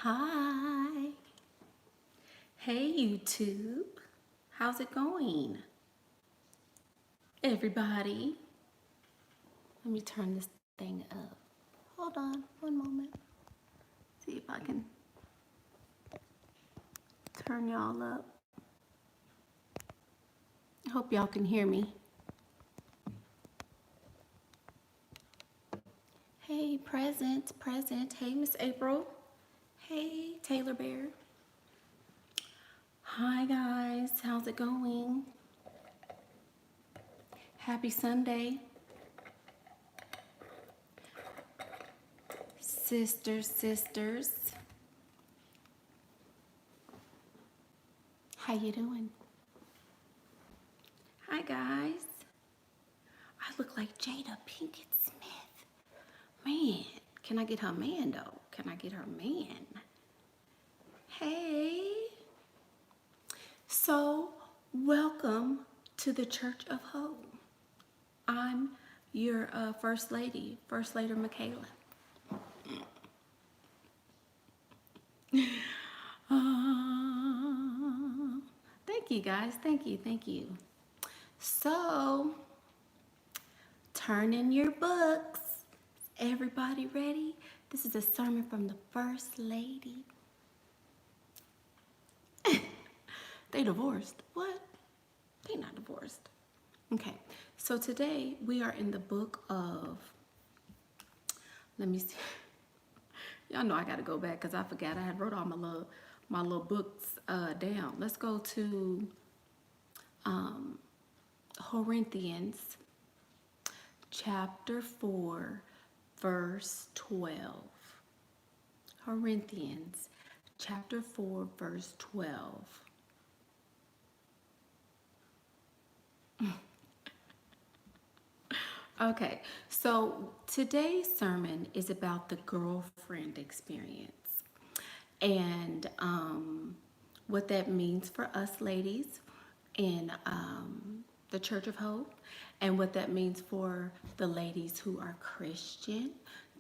Hi. Hey, YouTube. How's it going? Everybody, let me turn this thing up. Hold on one moment. See if I can turn y'all up. I hope y'all can hear me. Hey, present. Hey, Miss April. Hey, Taylor Bear. Hi, guys. How's it going? Happy Sunday. Sisters. How you doing? Hi, guys. I look like Jada Pinkett Smith. Man, can I get her man, though? Can I get her man? Hey. So, welcome to the Church of Hope. I'm your First Lady Michaela. Thank you, guys. Thank you. So, turn in your books. Everybody ready? This is a sermon from the First Lady. They divorced. What? They not divorced. Okay, so today we are in the book of, let me see. Y'all know I gotta go back because I forgot I had wrote all my little books down. Let's go to Corinthians chapter 4, verse 12. Corinthians chapter 4, verse 12. Okay, so today's sermon is about the girlfriend experience and what that means for us ladies in the Church of Hope, and what that means for the ladies who are Christian,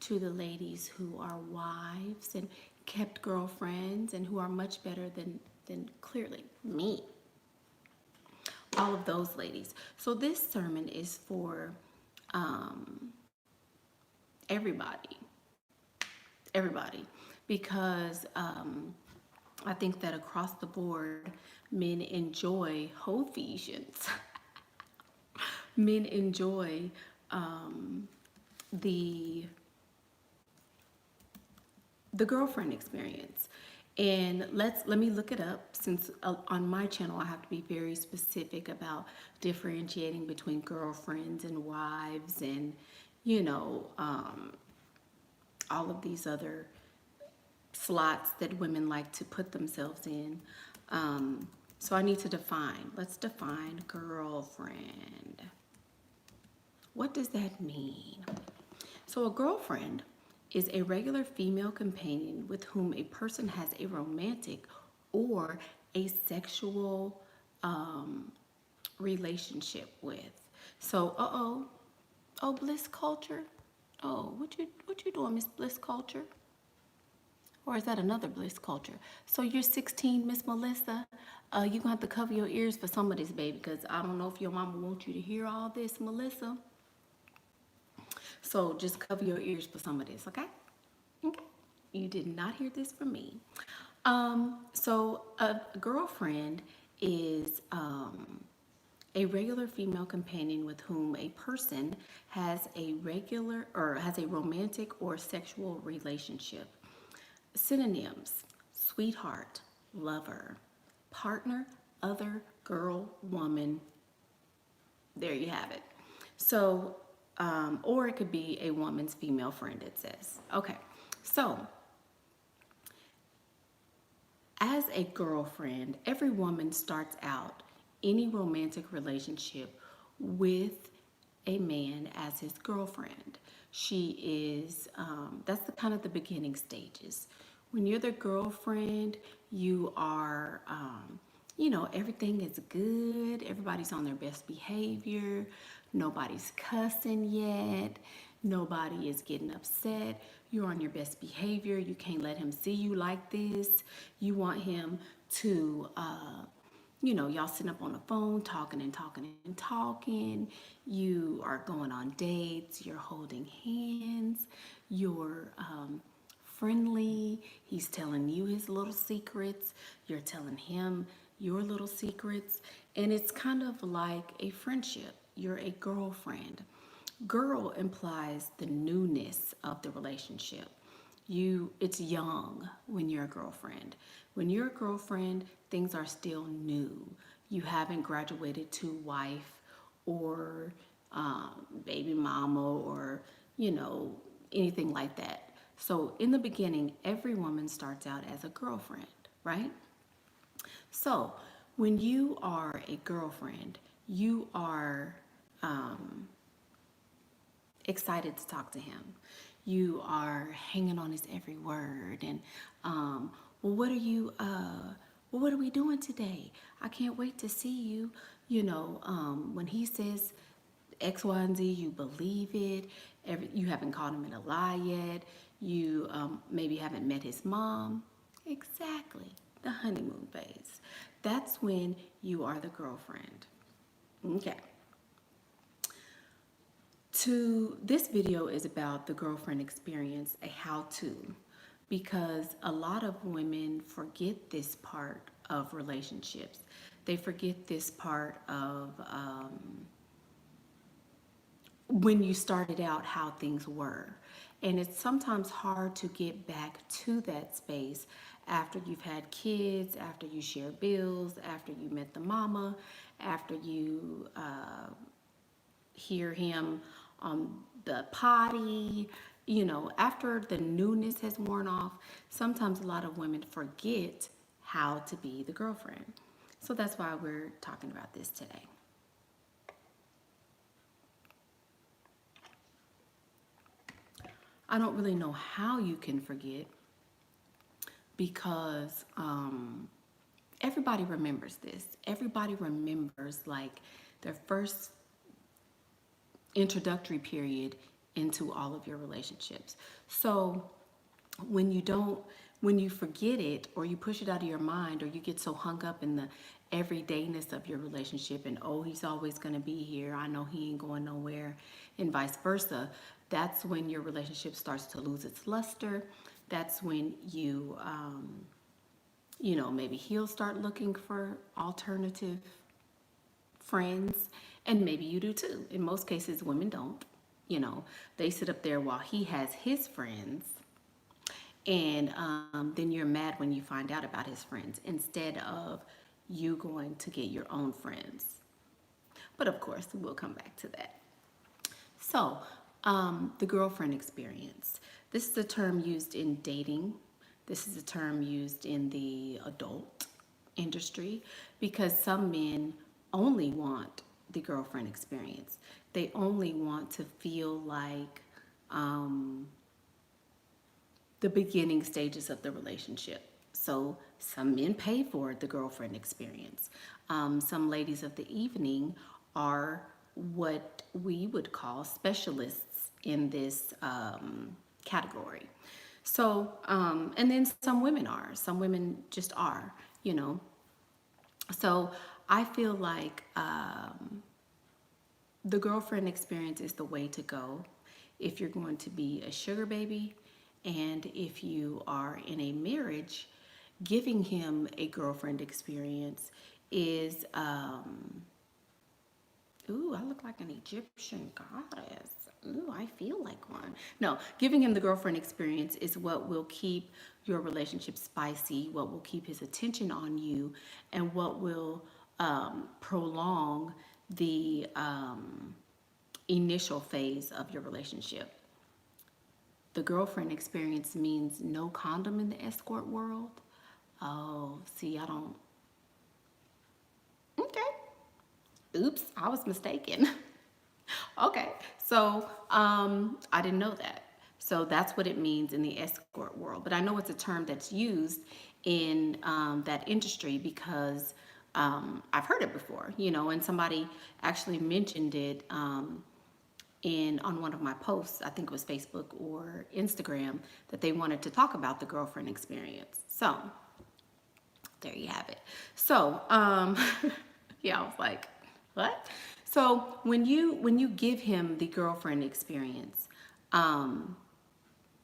to the ladies who are wives and kept girlfriends and who are much better than clearly me. All of those ladies. So this sermon is for everybody, because I think that across the board, men enjoy Ephesians. Men enjoy the girlfriend experience. And let me look it up, since on my channel I have to be very specific about differentiating between girlfriends and wives and all of these other slots that women like to put themselves in. So I need to define. Let's define girlfriend. What does that mean? So a girlfriend is a regular female companion with whom a person has a romantic or a sexual relationship with. So, oh, Bliss Culture. Oh, what you doing, Miss Bliss Culture? Or is that another Bliss Culture? So you're 16, Miss Melissa. You're going to have to cover your ears for some of this, baby, because I don't know if your mama wants you to hear all this, Melissa. So just cover your ears for some of this, okay? Okay. You did not hear this from me. So a girlfriend is a regular female companion with whom a person has a romantic or sexual relationship. Synonyms: sweetheart, lover, partner, other, girl, woman. There you have it. So, or it could be a woman's female friend, it says. Okay, so as a girlfriend, every woman starts out any romantic relationship with a man as his girlfriend. She is, that's the kind of the beginning stages. When you're the girlfriend, you are, everything is good. Everybody's on their best behavior. Nobody's cussing yet. Nobody is getting upset. You're on your best behavior. You can't let him see you like this. You want him to, y'all sitting up on the phone talking and talking and talking. You are going on dates. You're holding hands. You're friendly. He's telling you his little secrets. You're telling him your little secrets. And it's kind of like a friendship. You're a girlfriend. Girl implies the newness of the relationship. It's young when you're a girlfriend. When you're a girlfriend, things are still new. You haven't graduated to wife or baby mama or, anything like that. So in the beginning, every woman starts out as a girlfriend, right? So when you are a girlfriend, you are excited to talk to him. You are hanging on his every word and what are we doing today? I can't wait to see you. When he says X, Y, and Z, you believe it. You haven't caught him in a lie yet. You maybe haven't met his mom. Exactly, the honeymoon phase. That's when you are the girlfriend. Okay. This video is about the girlfriend experience, a how-to, because a lot of women forget this part of relationships. They forget this part of when you started out, how things were. And it's sometimes hard to get back to that space after you've had kids, after you share bills, after you met the mama, after you hear him on the potty, after the newness has worn off. Sometimes a lot of women forget how to be the girlfriend. So that's why we're talking about this today. I don't really know how you can forget because everybody remembers this. Everybody remembers like their first introductory period into all of your relationships. So when you forget it or you push it out of your mind or you get so hung up in the everydayness of your relationship and he's always going to be here, I know he ain't going nowhere, and vice versa, that's when your relationship starts to lose its luster. That's when you maybe he'll start looking for alternative friends, and maybe you do too. In most cases, women don't. They sit up there while he has his friends, and then you're mad when you find out about his friends instead of you going to get your own friends. But of course, we'll come back to that. So, the girlfriend experience. This is a term used in dating. This is a term used in the adult industry because some men only want the girlfriend experience. They only want to feel like the beginning stages of the relationship. So some men pay for the girlfriend experience. Some ladies of the evening are what we would call specialists in this category. So, and then some women are. Some women just are, So I feel like the girlfriend experience is the way to go if you're going to be a sugar baby, and if you are in a marriage. Giving him a girlfriend experience is ooh, I look like an Egyptian goddess. Ooh, I feel like one. No, giving him the girlfriend experience is what will keep your relationship spicy, what will keep his attention on you, and what will prolong the initial phase of your relationship. The girlfriend experience means no condom in the escort world. Oh, see, I don't. Okay. Oops, I was mistaken. Okay, so I didn't know that. So that's what it means in the escort world. But I know it's a term that's used in that industry because I've heard it before, and somebody actually mentioned it on one of my posts, I think it was Facebook or Instagram, that they wanted to talk about the girlfriend experience. So there you have it. So yeah, I was like, what? So when you give him the girlfriend experience,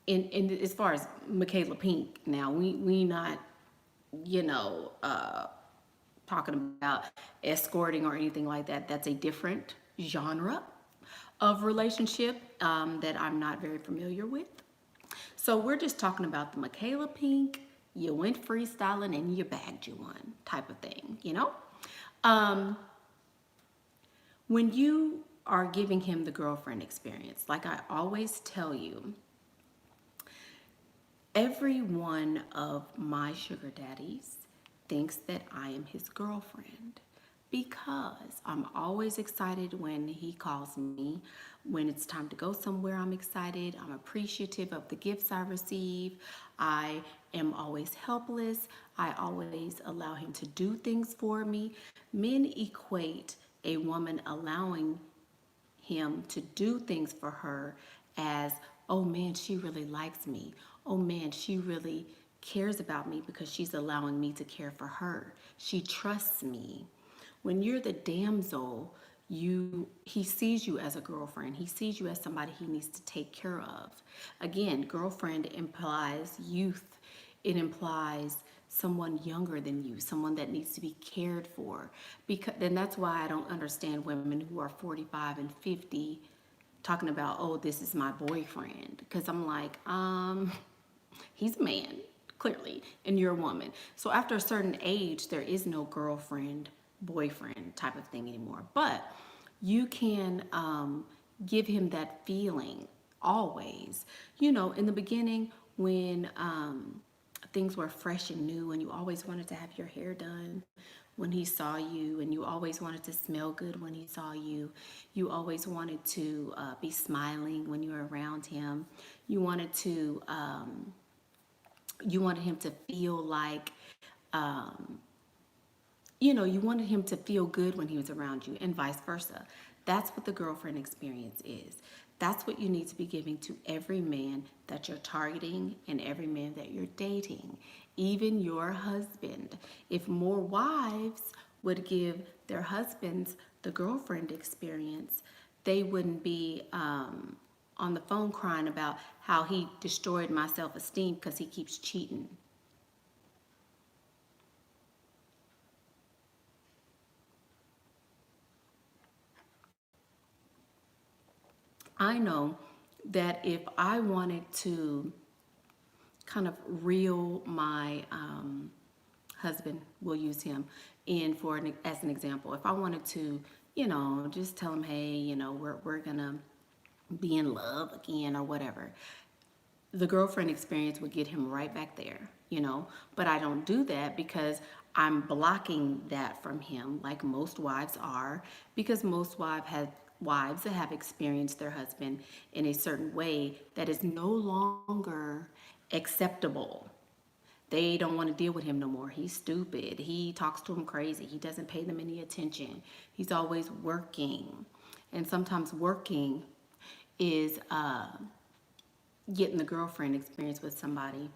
in as far as Michaela Pink, now we not, you know, talking about escorting or anything like that. That's a different genre of relationship that I'm not very familiar with. So we're just talking about the Michaela Pink, you went freestyling and you bagged you one type of thing, you know? Um, when you are giving him the girlfriend experience, like I always tell you, every one of my sugar daddies thinks that I am his girlfriend because I'm always excited when he calls me. When it's time to go somewhere, I'm excited. I'm appreciative of the gifts I receive. I am always helpless. I always allow him to do things for me. Men equate a woman allowing him to do things for her as, oh man, she really likes me. Oh man, she really cares about me because she's allowing me to care for her. She trusts me. When you're the damsel, he sees you as a girlfriend. He sees you as somebody he needs to take care of. Again, girlfriend implies youth. It implies someone younger than you, someone that needs to be cared for. Because then that's why I don't understand women who are 45 and 50 talking about, oh, this is my boyfriend. Because I'm like, he's a man, clearly, and you're a woman. So after a certain age, there is no girlfriend, boyfriend type of thing anymore. But you can give him that feeling always. You know, in the beginning when things were fresh and new and you always wanted to have your hair done when he saw you, and you always wanted to smell good when he saw you. You always wanted to be smiling when you were around him. You wanted to you wanted him to feel like, you know, you wanted him to feel good when he was around you, and vice versa. That's what the girlfriend experience is. That's what you need to be giving to every man that you're targeting and every man that you're dating, even your husband. If more wives would give their husbands the girlfriend experience, they wouldn't be on the phone crying about how he destroyed my self-esteem because he keeps cheating. I know that if I wanted to kind of reel my husband, we'll use him in for as an example. If I wanted to, you know, just tell him, hey, you know, we're gonna be in love again or whatever, the girlfriend experience would get him right back there, you know. But I don't do that because I'm blocking that from him, like most wives are, because most wives that have experienced their husband in a certain way that is no longer acceptable. They don't want to deal with him no more. He's stupid. He talks to them crazy. He doesn't pay them any attention. He's always working. And sometimes working is getting the girlfriend experience with somebody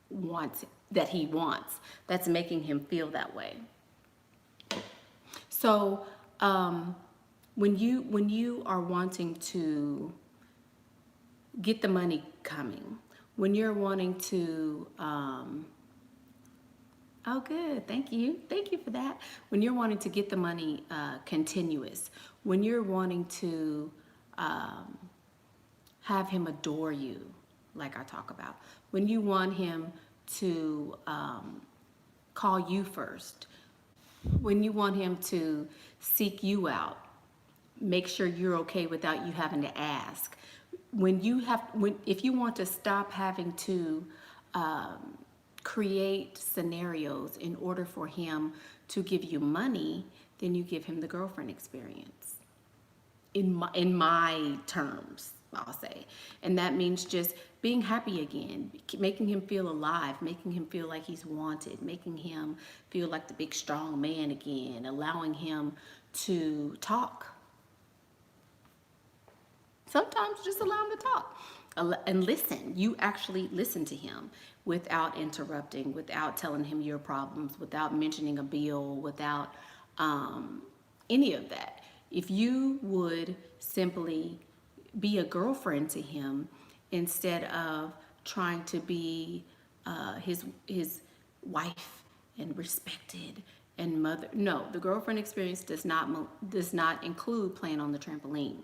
wants that he wants. That's making him feel that way. So when you are wanting to get the money coming, when you're wanting to oh good, thank you for that. When you're wanting to get the money continuous, when you're wanting to have him adore you, like I talk about, when you want him to call you first, when you want him to seek you out, make sure you're okay without you having to ask. If you want to stop having to create scenarios in order for him to give you money, then you give him the girlfriend experience. In my terms, I'll say. And that means just being happy again, making him feel alive, making him feel like he's wanted, making him feel like the big strong man again, allowing him to talk, Sometimes just allow him to talk and listen. You actually listen to him without interrupting, without telling him your problems, without mentioning a bill, without any of that. If you would simply be a girlfriend to him instead of trying to be his wife and respected and mother. No, the girlfriend experience does not include playing on the trampoline.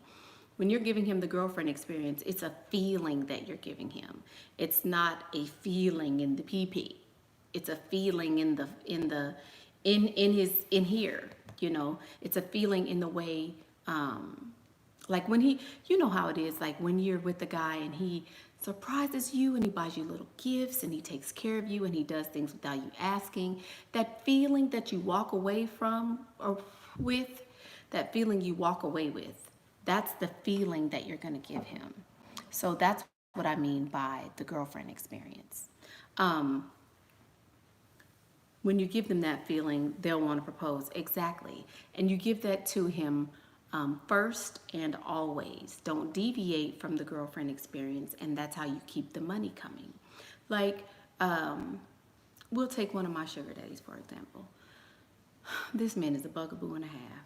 When you're giving him the girlfriend experience, it's a feeling that you're giving him. It's not a feeling in the pee. It's a feeling in here. It's a feeling in the way. Like when you know how it is, like when you're with a guy and he surprises you and he buys you little gifts and he takes care of you and he does things without you asking. That feeling that you walk away from or with, that feeling you walk away with, that's the feeling that you're going to give him. So that's what I mean by the girlfriend experience. When you give them that feeling, they'll want to propose. Exactly. And you give that to him first and always. Don't deviate from the girlfriend experience, and that's how you keep the money coming. Like, we'll take one of my sugar daddies, for example. This man is a bugaboo and a half.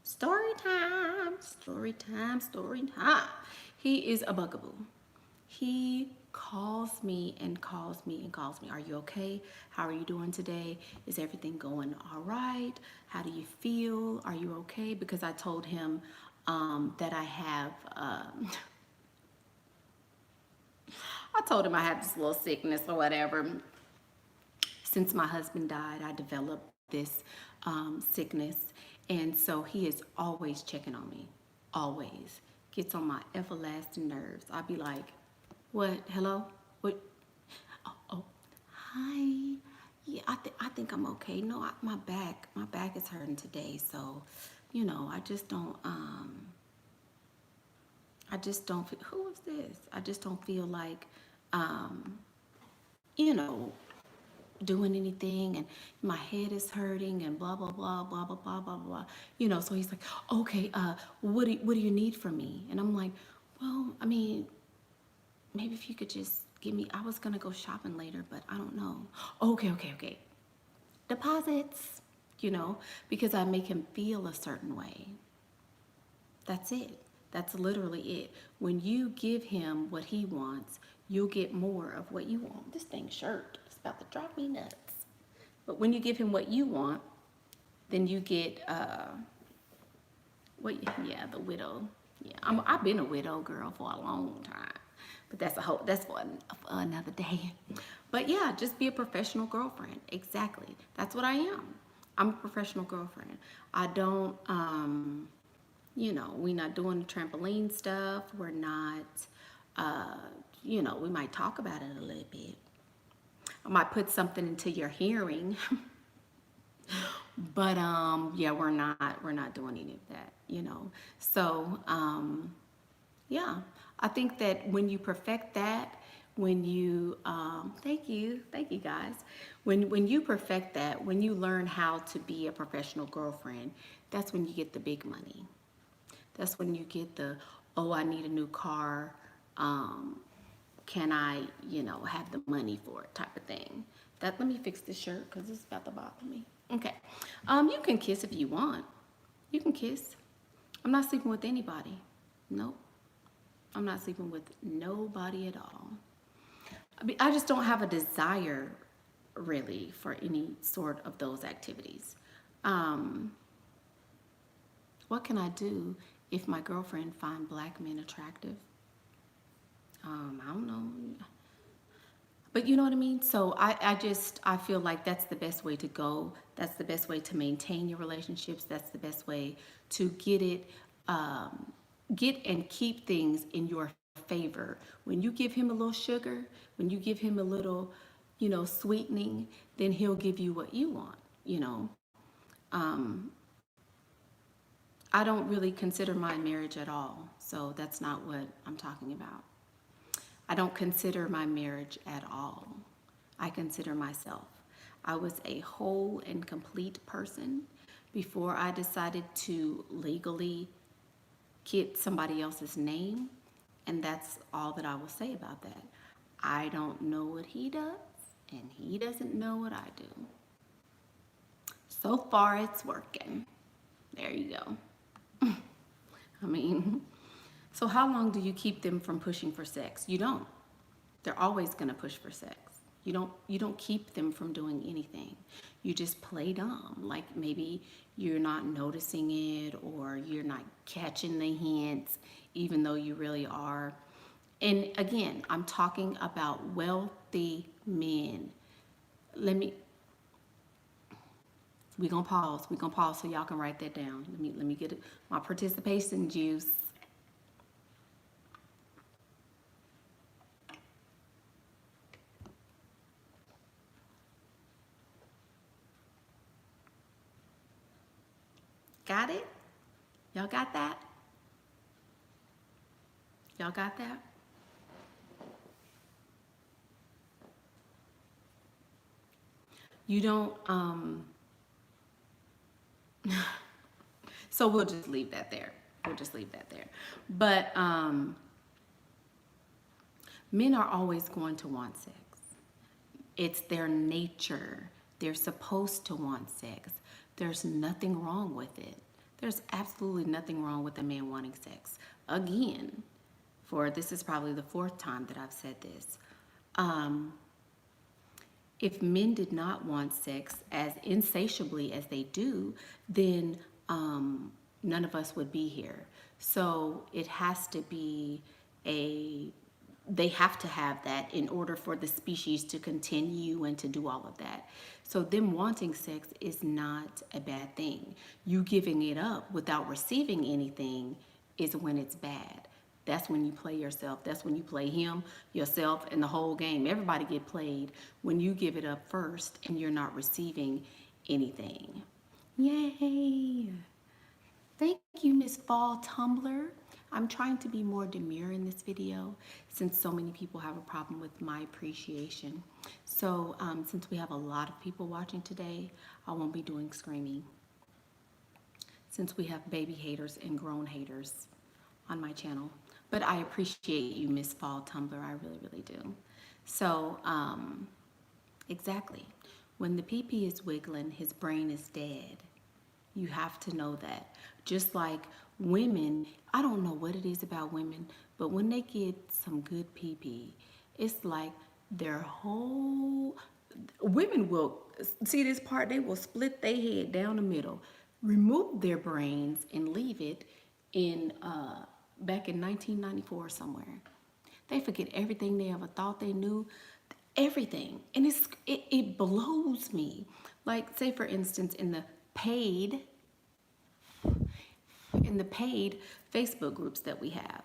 Story time, story time, story time. He is a bugaboo. He calls me and calls me and calls me. Are you okay? How are you doing today? Is everything going all right? How do you feel? Are you okay? Because I told him that I have, I told him I have this little sickness or whatever. Since my husband died, I developed this sickness. And so he is always checking on me, always. Gets on my everlasting nerves. I'll be like, what? Hello? What? Oh, hi. Yeah, I think I'm okay. No, my back is hurting today. So, I just don't feel, who is this? I just don't feel like, you know, doing anything, and my head is hurting and blah blah blah blah blah blah blah blah. So he's like, okay, what do you need from me? And I'm like, well, I mean, maybe if you could just give me, I was gonna go shopping later, but I don't know. Okay. Deposits, because I make him feel a certain way. That's it. That's literally it. When you give him what he wants, you'll get more of what you want. This thing shirt is about to drive me nuts. But when you give him what you want, then you get the widow. Yeah, I've been a widow girl for a long time, but that's for another day. But yeah, just be a professional girlfriend. Exactly. That's what I am. I'm a professional girlfriend. I don't we're not doing the trampoline stuff. We're not we might talk about it a little bit. I might put something into your hearing. But yeah, we're not doing any of that. So yeah, I think that when you perfect that, when you thank you guys, when you perfect that, when you learn how to be a professional girlfriend, that's when you get the big money. That's when you get the, oh, I need a new car, can I have the money for it type of thing. Let me fix this shirt because it's about to bother me. Okay. You can kiss if you want. You can kiss. I'm not sleeping with anybody. Nope. I'm not sleeping with nobody at all. I just don't have a desire really for any sort of those activities. What can I do if my girlfriend find black men attractive? I don't know. But you know what I mean? So I feel like that's the best way to go. That's the best way to maintain your relationships. That's the best way to get and keep things in your favor. When you give him a little sugar, when you give him a little, sweetening, then he'll give you what you want. I don't really consider my marriage at all. So that's not what I'm talking about. I don't consider my marriage at all. I consider myself. I was a whole and complete person before I decided to legally get somebody else's name, and that's all that I will say about that. I don't know what he does, and he doesn't know what I do. So far, it's working. There you go. I mean, so how long do you keep them from pushing for sex? You don't. They're always gonna push for sex. You don't keep them from doing anything. You just play dumb. Like maybe you're not noticing it or you're not catching the hints, even though you really are. And again, I'm talking about wealthy men. We're gonna pause. We're gonna pause so y'all can write that down. Let me get it. My participation juice. Got it? Y'all got that? Y'all got that? You don't, so we'll just leave that there. We'll just leave that there. But men are always going to want sex. It's their nature. They're supposed to want sex. There's nothing wrong with it. There's absolutely nothing wrong with a man wanting sex. Again, for this is probably the fourth time that I've said this. If men did not want sex as insatiably as they do, then none of us would be here. So it has to be they have to have that in order for the species to continue and to do all of that. So them wanting sex is not a bad thing. You giving it up without receiving anything is when it's bad. That's when you play yourself. That's when you play him, yourself, and the whole game. Everybody get played when you give it up first and you're not receiving anything. Yay! Thank you, Miss Fall Tumblr. I'm trying to be more demure in this video since so many people have a problem with my appreciation. So since we have a lot of people watching today, I won't be doing screaming. Since we have baby haters and grown haters on my channel. But I appreciate you, Miss Fall Tumblr. I really, really do. So, exactly. When the pee-pee is wiggling, his brain is dead. You have to know that. Just like women, I don't know what it is about women, but when they get some good pee-pee, it's like their whole... Women will, see this part, they will split their head down the middle, remove their brains, and leave it in... back in 1994 somewhere. They forget everything they ever thought they knew, everything. And it blows me. Like, say for instance, in the paid Facebook groups that we have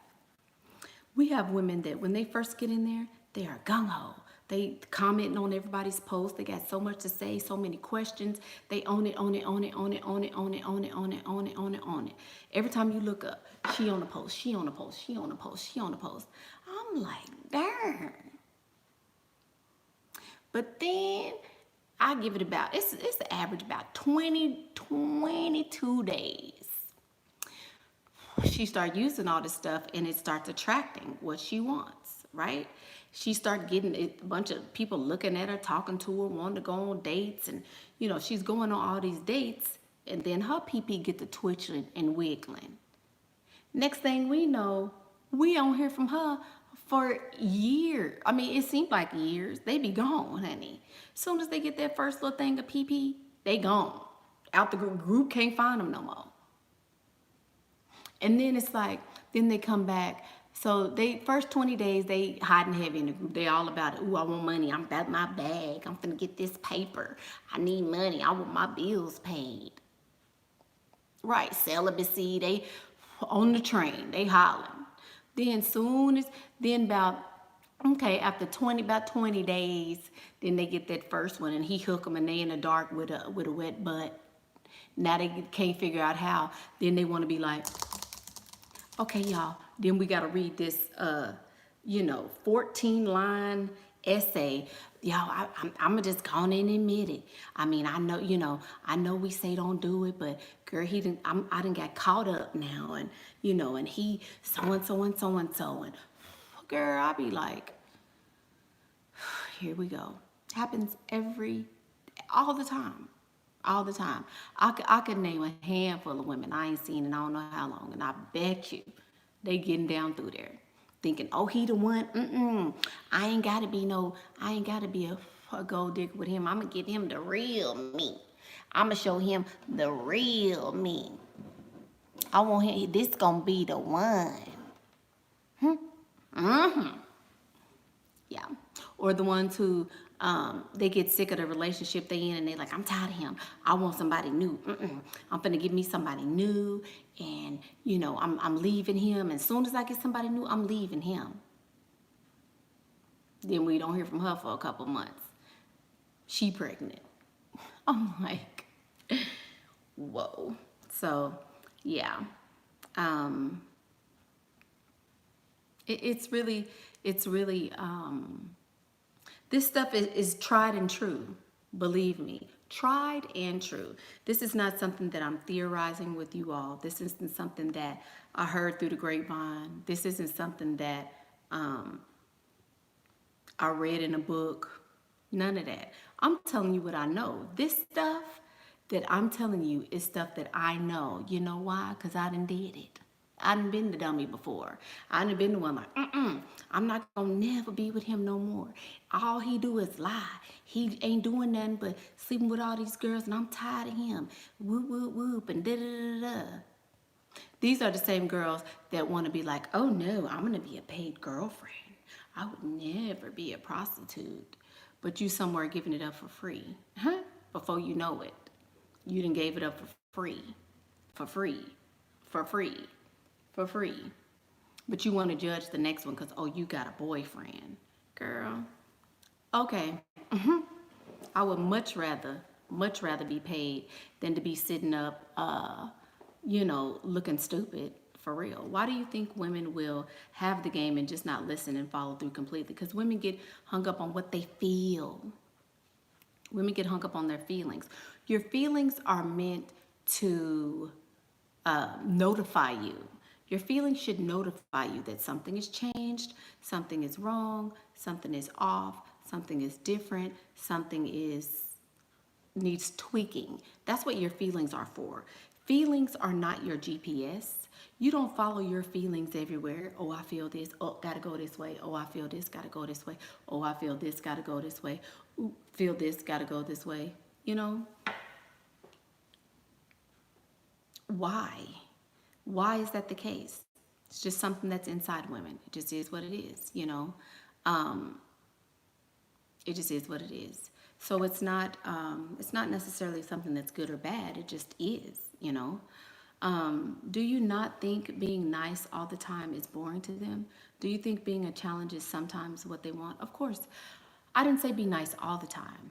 women that when they first get in there, they are gung-ho. They commenting on everybody's post. They got so much to say, so many questions. They own it, own it, own it, own it, own it, own it, own it, own it, own it, own it, own it. Every time you look up, she on the post, she on the post, she on the post, she on the post. I'm like, darn. But then I give it about, it's the average about 22 days. She start using all this stuff and it starts attracting what she wants, right? She started getting a bunch of people looking at her, talking to her, wanting to go on dates. And, you know, she's going on all these dates. And then her pee-pee get to twitching and wiggling. Next thing we know, we don't hear from her for years. I mean, it seemed like years. They be gone, honey. As soon as they get that first little thing of pee-pee, they gone. Out the group can't find them no more. And then it's like, then they come back. So they first 20 days, they hiding heavy in the group. They all about it. Ooh, I want money. I'm about my bag. I'm finna get this paper. I need money. I want my bills paid. Right, celibacy. They on the train. They hollering. Then after 20 days, then they get that first one and he hook them and they in the dark with a wet butt. Now they can't figure out how. Then they want to be like, okay, y'all, then we got to read this, 14-line essay. Yo, I'm gonna just go on and admit it. I mean, I know, I know we say don't do it, but girl, I didn't got caught up now, and and he so and so and so and so, and girl, I be like, here we go. Happens all the time. All the time. I could name a handful of women I ain't seen in I don't know how long, and I bet you they getting down through there, thinking, oh, he the one. I ain't gotta be a gold digger with him. I'm gonna give him the real me. I'm gonna show him the real me. I want him. This gonna be the one. Yeah. Or the ones who they get sick of the relationship they in and they like, I'm tired of him. I want somebody new. I'm finna give me somebody new, and I'm leaving him. And as soon as I get somebody new, I'm leaving him. Then we don't hear from her for a couple months. She pregnant. I'm like, whoa. So yeah. It's really this stuff is tried and true. Believe me, tried and true. This is not something that I'm theorizing with you all. This isn't something that I heard through the grapevine. This isn't something that I read in a book. None of that. I'm telling you what I know. This stuff that I'm telling you is stuff that I know. You know why? Because I done did it. I done been the dummy before. I done been the one like, I'm not gonna never be with him no more. All he do is lie. He ain't doing nothing but sleeping with all these girls, and I'm tired of him. Whoop, whoop, whoop, and da-da-da-da. These are the same girls that want to be like, oh no, I'm gonna be a paid girlfriend. I would never be a prostitute. But you somewhere giving it up for free. Huh? Before you know it. You done gave it up for free. For free. For free. For free. But you want to judge the next one because, oh, you got a boyfriend. Girl. Okay. I would much rather be paid than to be sitting up, looking stupid. For real. Why do you think women will have the game and just not listen and follow through completely? Because women get hung up on what they feel. Women get hung up on their feelings. Your feelings are meant to notify you. Your feelings should notify you that something is changed, something is wrong, something is off, something is different, needs tweaking. That's what your feelings are for. Feelings are not your GPS. You don't follow your feelings everywhere. Oh, I feel this. Oh, gotta go this way. Oh, I feel this. Gotta go this way. Oh, I feel this. Gotta go this way. Ooh, feel this. Gotta go this way. Why? Why is that the case? It's just something that's inside women. It just is what it is. It just is what it is. So it's not necessarily something that's good or bad. It just is. Do you not think being nice all the time is boring to them? Do you think being a challenge is sometimes what they want? Of course. I didn't say be nice all the time.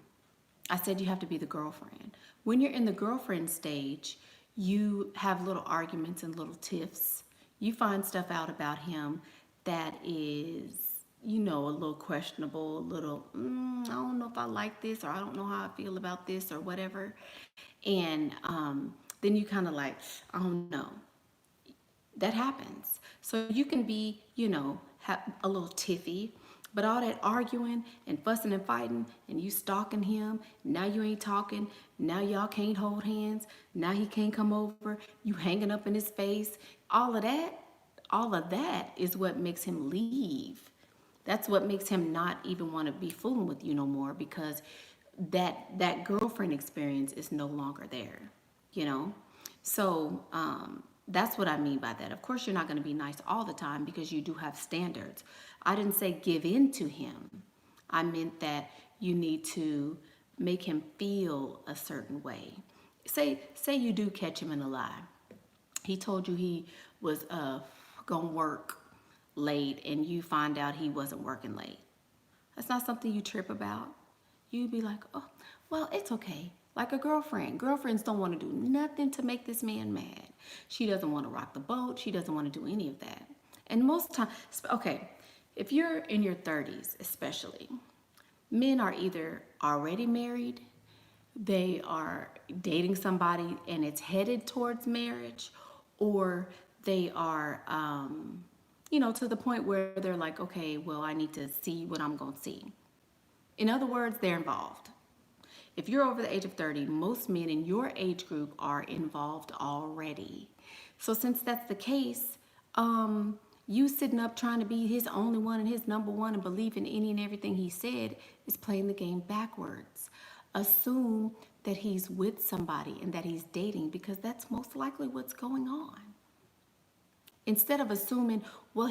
I said you have to be the girlfriend. When you're in the girlfriend stage, you have little arguments and little tiffs. You find stuff out about him that is, a little questionable, a little, I don't know if I like this, or I don't know how I feel about this, or whatever. And then you kind of like, I don't know. That happens. So you can be, have a little tiffy, but all that arguing and fussing and fighting and you stalking him, now you ain't talking, now y'all can't hold hands, now he can't come over, you hanging up in his face, all of that is what makes him leave. That's what makes him not even want to be fooling with you no more, because that girlfriend experience is no longer there, So that's what I mean by that. Of course, you're not going to be nice all the time because you do have standards. I didn't say give in to him. I meant that you need to make him feel a certain way. Say you do catch him in a lie. He told you he was going to work late and you find out he wasn't working late. That's not something you trip about. You'd be like, oh, well, it's okay. Like a girlfriend. Girlfriends don't want to do nothing to make this man mad. She doesn't want to rock the boat. She doesn't want to do any of that. And most times, okay, if you're in your 30s especially, Men are either already married, they are dating somebody and it's headed towards marriage, or they are, to the point where they're like, okay, well, I need to see what I'm going to see. In other words, they're involved. If you're over the age of 30, most men in your age group are involved already. So since that's the case, you sitting up trying to be his only one and his number one and believe in any and everything he said is playing the game backwards. Assume that he's with somebody and that he's dating, because that's most likely what's going on. Instead of assuming, well,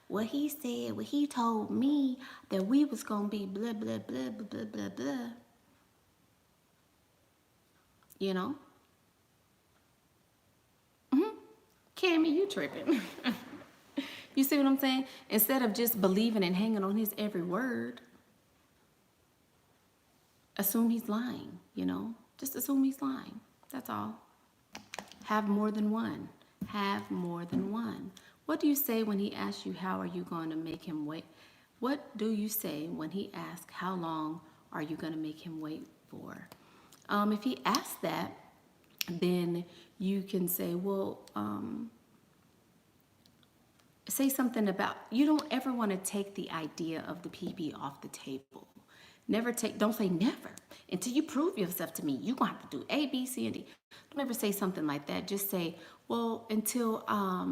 what he told me that we was going to be blah, blah, blah, blah, blah, blah, blah. You know? Cammy, you tripping. You see what I'm saying? Instead of just believing and hanging on his every word, assume he's lying, Just assume he's lying. That's all. Have more than one. Have more than one. What do you say when he asks you, how are you going to make him wait? What do you say when he asks, how long are you going to make him wait for? If he asks that, then you can say, well, say something about, you don't ever want to take the idea of the PB off the table. Don't say never. Until you prove yourself to me, you're going to have to do A, B, C, and D. Don't ever say something like that. Just say, well, until I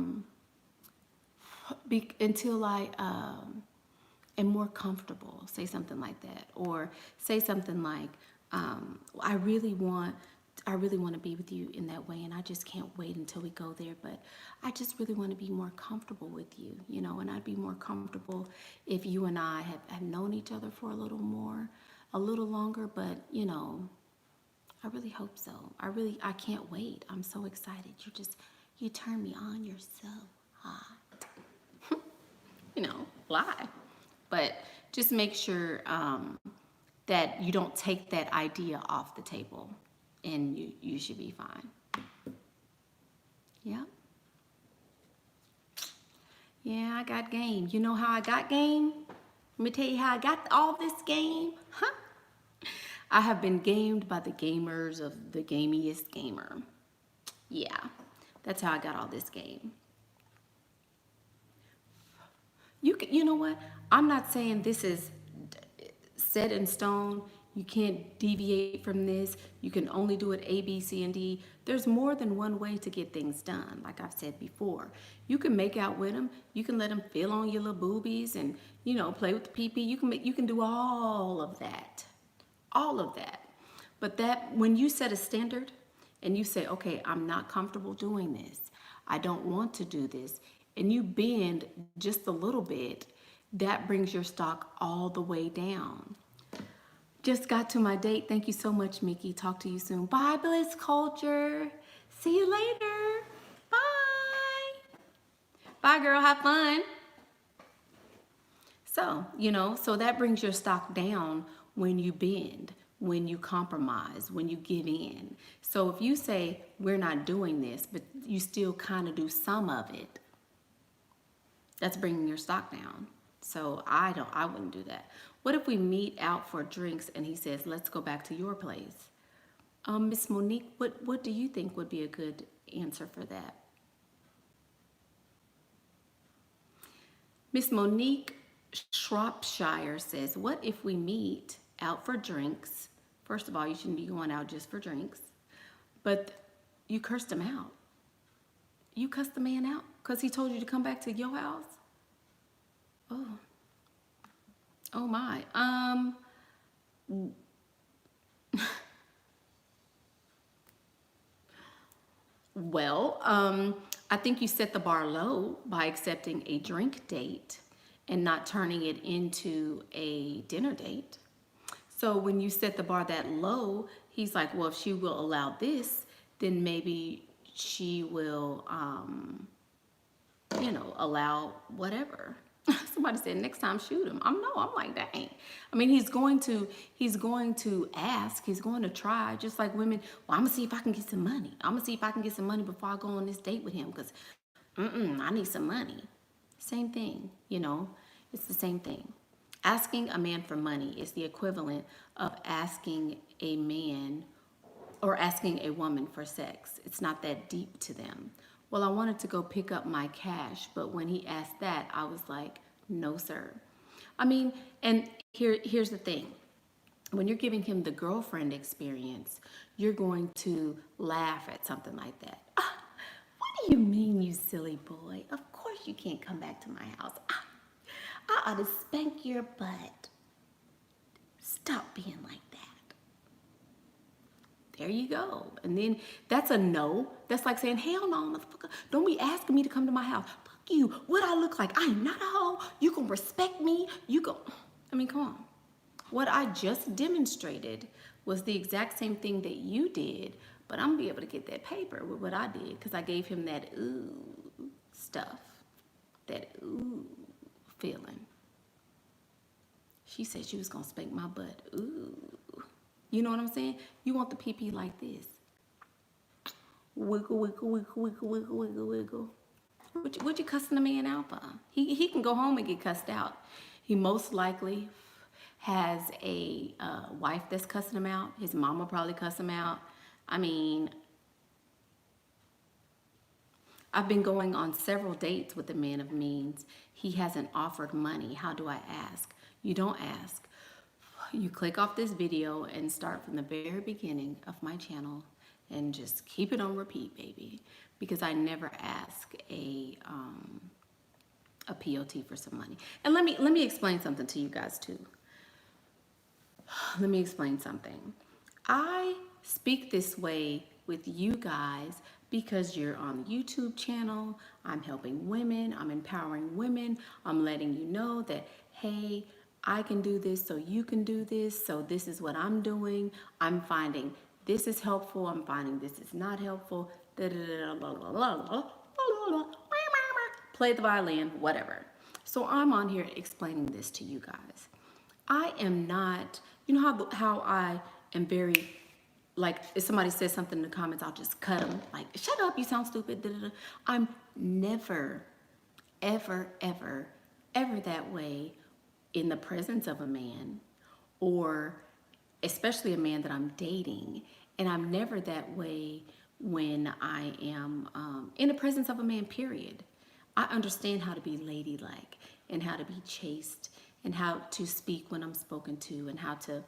am more comfortable. Say something like that. Or say something like, I really want to be with you in that way, and I just can't wait until we go there, but I just really want to be more comfortable with you, and I'd be more comfortable if you and I have known each other for a little longer, but, I really hope so. I can't wait. I'm so excited. You turn me on. You're so hot. Lie. But just make sure that you don't take that idea off the table, and you should be fine. Yeah. Yeah, I got game. You know how I got game? Let me tell you how I got all this game. Huh? I have been gamed by the gamers of the gamiest gamer. Yeah, that's how I got all this game. You know what? I'm not saying this is set in stone. You can't deviate from this. You can only do it A, B, C, and D. There's more than one way to get things done, like I've said before. You can make out with them. You can let them feel on your little boobies and, play with the pee-pee. You can do all of that. All of that. But when you set a standard and you say, okay, I'm not comfortable doing this. I don't want to do this. And you bend just a little bit, that brings your stock all the way down. Just got to my date. Thank you so much, Mickey. Talk to you soon. Bye, Bliss Culture. See you later. Bye. Bye, girl. Have fun. So, so that brings your stock down when you bend, when you compromise, when you give in. So if you say, we're not doing this, but you still kind of do some of it, that's bringing your stock down. So I wouldn't do that. What if we meet out for drinks and he says, let's go back to your place? Miss Monique, what do you think would be a good answer for that? Miss Monique Shropshire says, what if we meet out for drinks? First of all, you shouldn't be going out just for drinks, but you cursed him out. You cussed the man out because he told you to come back to your house? Oh my. Well, I think you set the bar low by accepting a drink date and not turning it into a dinner date. So when you set the bar that low, he's like, well, if she will allow this, then maybe she will, allow whatever. Somebody said next time shoot him. I'm like, dang. I mean, he's going to ask, he's going to try, just like women. Well, I'm gonna see if I can get some money. I'm gonna see if I can get some money before I go on this date with him, because I need some money. Same thing, it's the same thing. Asking a man for money is the equivalent of asking a man or asking a woman for sex. It's not that deep to them. Well, I wanted to go pick up my cash, but when he asked that, I was like, no, sir. I mean, and here's the thing. When you're giving him the girlfriend experience, you're going to laugh at something like that. Ah, what do you mean, you silly boy? Of course you can't come back to my house. Ah, I ought to spank your butt. Stop being like that. There you go. And then that's a no. That's like saying, hell no, motherfucker. Don't be asking me to come to my house. Fuck you. What I look like? I am not a hoe. You gonna respect me. I mean, come on. What I just demonstrated was the exact same thing that you did, but I'm gonna be able to get that paper with what I did because I gave him that ooh stuff. That ooh feeling. She said she was gonna spank my butt. Ooh. You know what I'm saying? You want the pee-pee like this. Wiggle, wiggle, wiggle, wiggle, wiggle, wiggle, wiggle. What you cussing a man out for? He can go home and get cussed out. He most likely has a wife that's cussing him out. His mama probably cuss him out. I mean, I've been going on several dates with a man of means. He hasn't offered money. How do I ask? You don't ask. You click off this video and start from the very beginning of my channel and just keep it on repeat, baby. Because I never ask a POT for some money. And let me explain something to you guys too. Let me explain something. I speak this way with you guys because you're on the YouTube channel. I'm helping women. I'm empowering women. I'm letting you know that, hey, I can do this, so you can do this. So this is what I'm doing. I'm finding this is helpful. I'm finding this is not helpful. Play the violin, whatever. So I'm on here explaining this to you guys. I am not, you know how I am very, like, if somebody says something in the comments, I'll just cut them. Like, shut up, you sound stupid. I'm never, ever, ever, ever that way in the presence of a man, or especially a man that I'm dating. And I'm never that way when I am in the presence of a man, period. I understand how to be ladylike and how to be chaste and how to speak when I'm spoken to and how to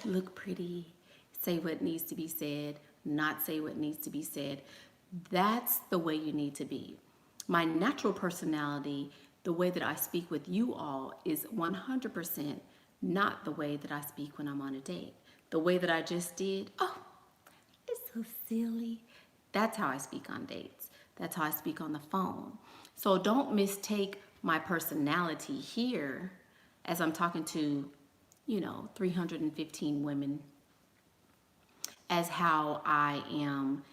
look pretty, say what needs to be said, not say what needs to be said. That's the way you need to be. My natural personality, the way that I speak with you all, is 100% not the way that I speak when I'm on a date. The way that I just did, oh, it's so silly. That's how I speak on dates. That's how I speak on the phone. So don't mistake my personality here as I'm talking to, 315 women as how I am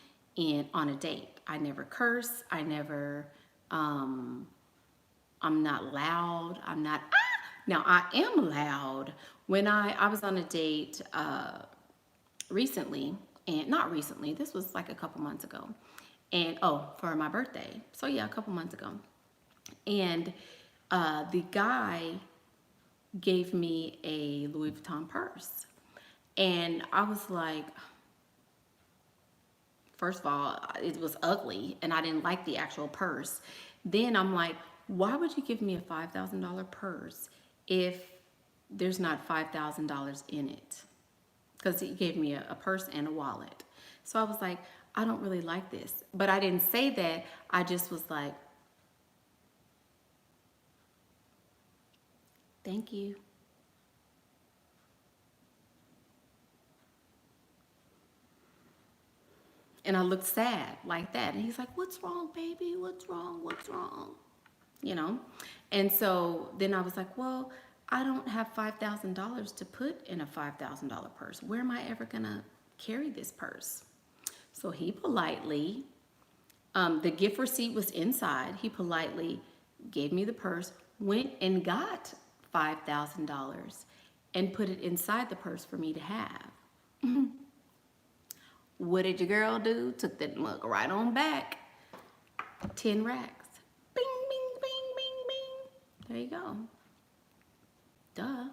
on a date. I never curse. I never, I'm not loud. I'm not, Now I am loud. When I was on a date recently, and not recently, this was like a couple months ago. And for my birthday. So yeah, a couple months ago. And the guy gave me a Louis Vuitton purse. And I was like, first of all, it was ugly and I didn't like the actual purse. Then I'm like, why would you give me a $5,000 purse if there's not $5,000 in it? Because he gave me a purse and a wallet. So I was like, I don't really like this. But I didn't say that. I just was like, thank you. And I looked sad like that. And he's like, what's wrong, baby? What's wrong? What's wrong? And so then I was like, well, I don't have $5,000 to put in a $5,000 purse. Where am I ever gonna carry this purse? So he politely, the gift receipt was inside. He politely gave me the purse, went and got $5,000 and put it inside the purse for me to have. What did your girl do? Took that mug right on back. 10 racks. Bing, bing, bing, bing, bing. There you go. Duh.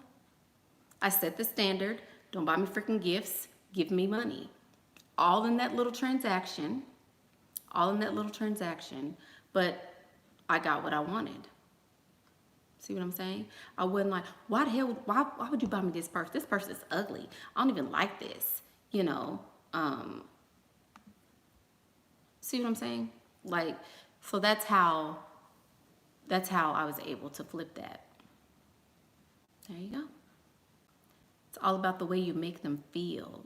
I set the standard. Don't buy me freaking gifts. Give me money. All in that little transaction. All in that little transaction. But I got what I wanted. See what I'm saying? I wasn't like, why the hell, why would you buy me this purse? This purse is ugly. I don't even like this. You know, see what I'm saying? Like, so that's how I was able to flip that. There you go. It's all about the way you make them feel.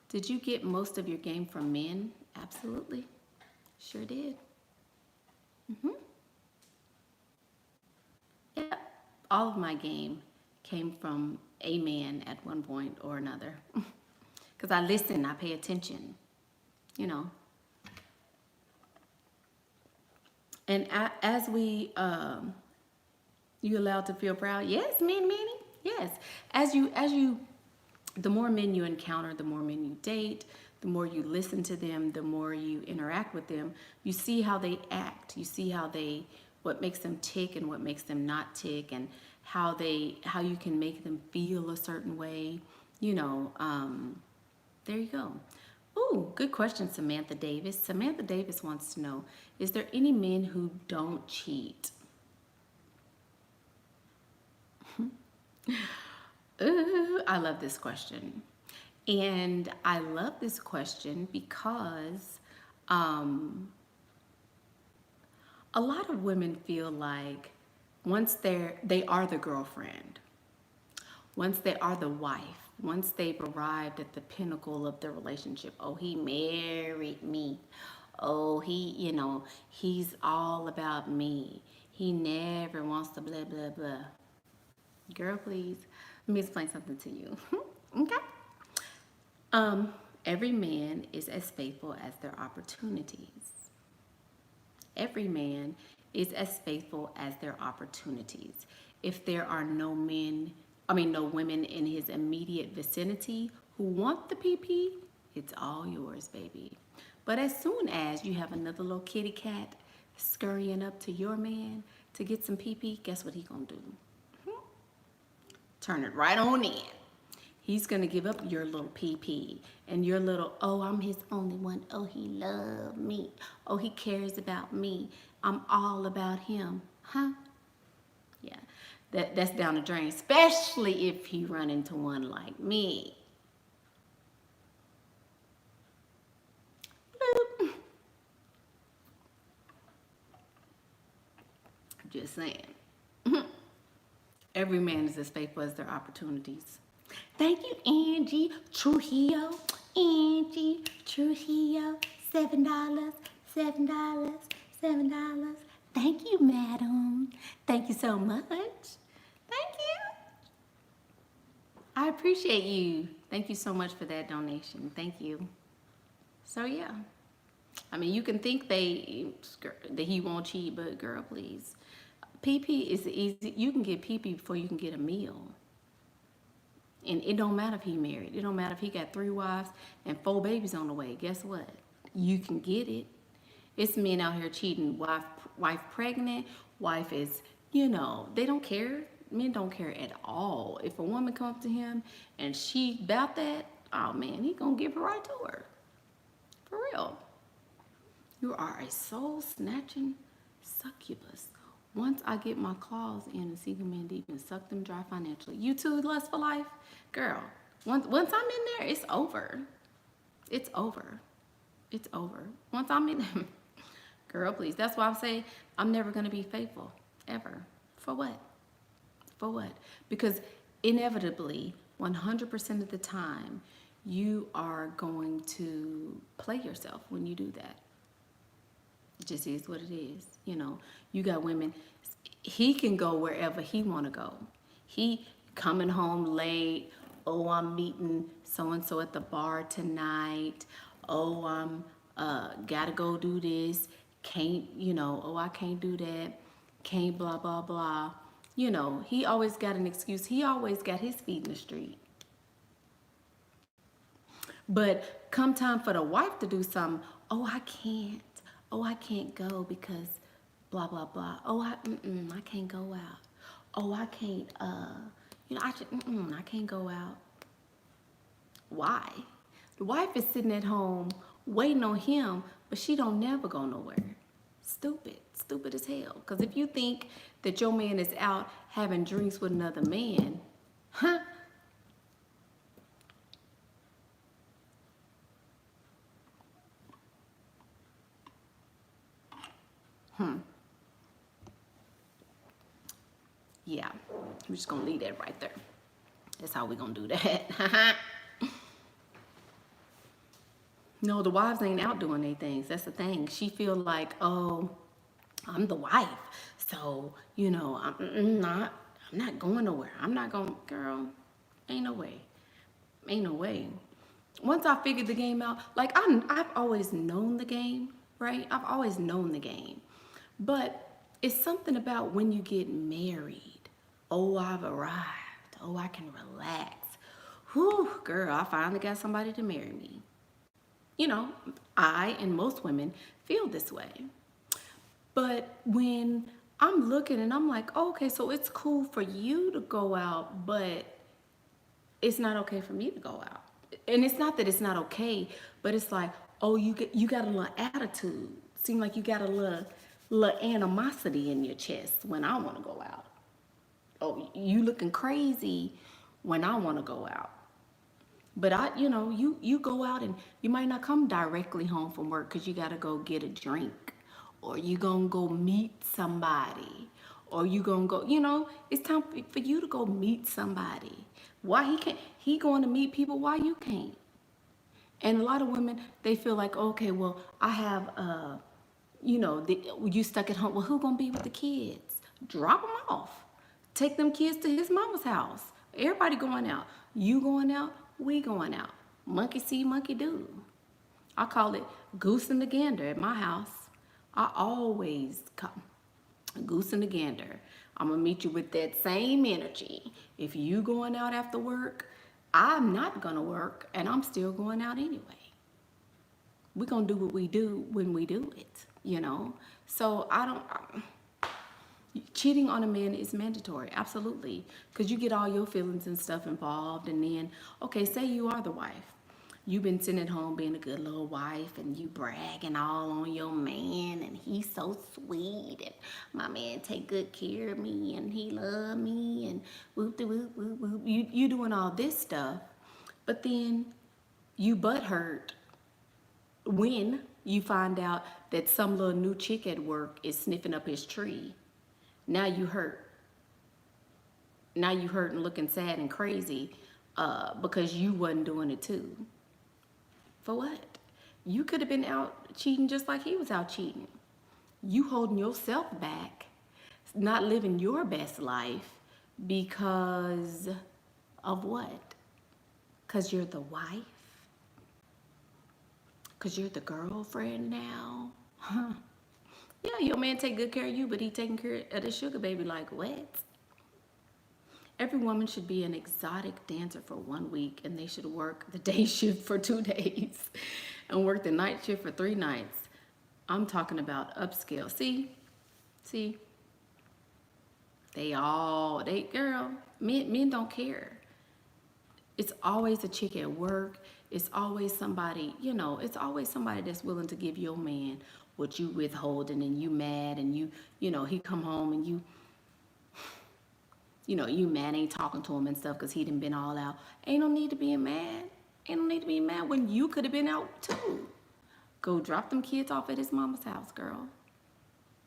Did you get most of your game from men? Absolutely. Sure did. Yep. All of my game came from a man at one point or another. Because I listen, I pay attention, you know. And as we, you allowed to feel proud? Yes, Manny. Yes. As you, the more men you encounter, the more men you date, the more you listen to them, the more you interact with them, you see how they act. You see what makes them tick and what makes them not tick, and how you can make them feel a certain way. You know, there you go. Ooh, good question, Samantha Davis. Samantha Davis wants to know, is there any men who don't cheat? Ooh, I love this question. And I love this question because a lot of women feel like once they are the girlfriend, once they are the wife, once they've arrived at the pinnacle of the relationship, oh, he married me. Oh, he's all about me. He never wants to blah, blah, blah. Girl, please, let me explain something to you. Okay? Every man is as faithful as their opportunities. Every man is as faithful as their opportunities. If there are no women in his immediate vicinity who want the PP, it's all yours, baby. But as soon as you have another little kitty cat scurrying up to your man to get some PP, guess what he gonna do? Turn it right on in. He's gonna give up your little PP and your little, oh, I'm his only one. Oh, he loves me. Oh, he cares about me. I'm all about him. Huh? Yeah, that's down the drain, especially if he run into one like me. Bloop. Just saying. Every man is as faithful as their opportunities. Thank you, Angie Trujillo. Angie Trujillo. $7, $7, $7. Thank you, madam. Thank you so much. Thank you. I appreciate you. Thank you so much for that donation. Thank you. So yeah, I mean, you can think that he won't cheat, but girl, please. PP is easy. You can get PP before you can get a meal. And it don't matter if he married. It don't matter if he got 3 wives and 4 babies on the way. Guess what? You can get it. It's men out here cheating. Wife pregnant. Wife is, they don't care. Men don't care at all. If a woman comes to him and she about that, oh man, he gonna give it right to her. For real. You are a soul-snatching succubus. Once I get my claws in and see them in deep and suck them dry financially. You too, lust for life? Girl, once I'm in there, it's over. It's over. It's over. Once I'm in there, girl, please. That's why I say I'm never going to be faithful, ever. For what? For what? Because inevitably, 100% of the time, you are going to play yourself when you do that. It just is what it is. You got women, he can go wherever he want to go. He coming home late. Oh, I'm meeting so-and-so at the bar tonight. Oh, I'm gotta go do this. Can't, oh, I can't do that. Can't blah, blah, blah. He always got an excuse. He always got his feet in the street. But come time for the wife to do something, oh, I can't. Oh, I can't go because blah, blah, blah. Oh, I can't go out. Oh, I can't, I can't go out. Why? The wife is sitting at home waiting on him, but she don't never go nowhere. Stupid as hell. Because if you think that your man is out having drinks with another man, huh? Yeah, we're just gonna leave that right there. That's how we gonna do that. No, the wives ain't out doing their things. That's the thing. She feel like, oh, I'm the wife, so I'm not going nowhere. I'm not going, girl. Ain't no way. Ain't no way. Once I figured the game out, like I've always known the game, right? I've always known the game, but it's something about when you get married. Oh, I've arrived. Oh, I can relax. Whew, girl, I finally got somebody to marry me. I and most women feel this way. But when I'm looking and I'm like, oh, okay, so it's cool for you to go out, but it's not okay for me to go out. And it's not that it's not okay, but it's like, oh, you got a little attitude. Seem like you got a little animosity in your chest when I want to go out. Oh, you looking crazy when I want to go out. But you go out and you might not come directly home from work because you got to go get a drink, or you gonna go meet somebody, or you gonna go, it's time for you to go meet somebody. Why he going to meet people, why you can't? And a lot of women, they feel like, okay, well, I have, you stuck at home. Well, who gonna be with the kids? Drop them off. Take them kids to his mama's house. Everybody going out. You going out, we going out. Monkey see, monkey do. I call it goose and the gander at my house. I always come goose and the gander. I'm gonna meet you with that same energy. If you going out after work, I'm not gonna work, and I'm still going out anyway. We're gonna do what we do when we do it, So cheating on a man is mandatory, absolutely, because you get all your feelings and stuff involved, and then, okay, say you are the wife. You've been sitting at home being a good little wife, and you bragging all on your man, and he's so sweet, and my man take good care of me, and he love me, and whoop de whoop whoop whoop. You doing all this stuff, but then you butthurt when you find out that some little new chick at work is sniffing up his tree. Now you hurt. Now you hurt and looking sad and crazy because you wasn't doing it too. For what? You could have been out cheating just like he was out cheating. You holding yourself back, not living your best life because of what? Because you're the wife? Because you're the girlfriend now? Huh? Yeah, your man take good care of you, but he taking care of the sugar baby like what? Every woman should be an exotic dancer for 1 week, and they should work the day shift for 2 days and work the night shift for 3 nights. I'm talking about upscale. See, girl, men don't care. It's always a chick at work. It's always somebody, it's always somebody that's willing to give your man what you withholding, and you mad, and he come home and you mad, ain't talking to him and stuff because he done been all out. Ain't no need to be mad. Ain't no need to be mad when you could have been out too. Go drop them kids off at his mama's house, girl.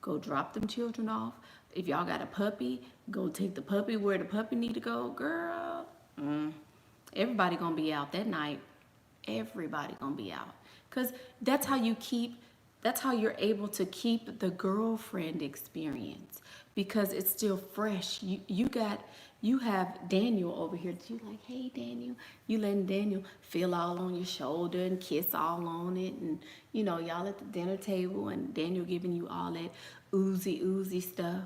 Go drop them children off. If y'all got a puppy, go take the puppy where the puppy need to go, girl. Everybody gonna be out that night. Everybody gonna be out. Because that's how you're able to keep the girlfriend experience, because it's still fresh. You have Daniel over here. You like, hey Daniel. You letting Daniel feel all on your shoulder and kiss all on it, and y'all at the dinner table, and Daniel giving you all that oozy stuff.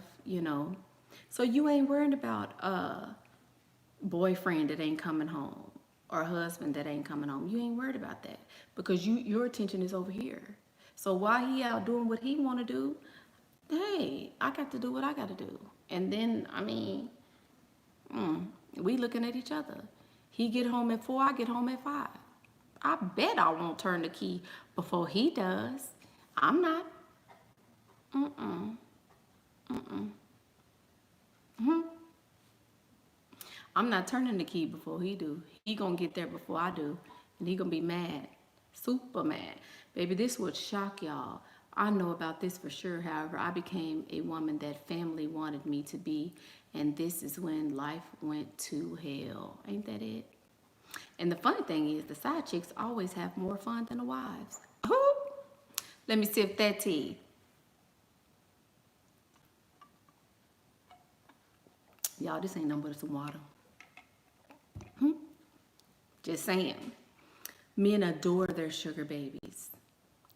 So you ain't worried about a boyfriend that ain't coming home or a husband that ain't coming home. You ain't worried about that because your attention is over here. So while he out doing what he want to do, hey, I got to do what I got to do. And then, We looking at each other. He get home at 4, I get home at 5. I bet I won't turn the key before he does. I'm not. Mm-mm. Mm-mm. Hmm. I'm not turning the key before he do. He gonna get there before I do. And he gonna be mad. Super mad. Baby, this would shock y'all. I know about this for sure. However, I became a woman that family wanted me to be. And this is when life went to hell. Ain't that it? And the funny thing is, the side chicks always have more fun than the wives. Ooh. Let me sip that tea. Y'all, this ain't nothing but some water. Just saying. Men adore their sugar babies.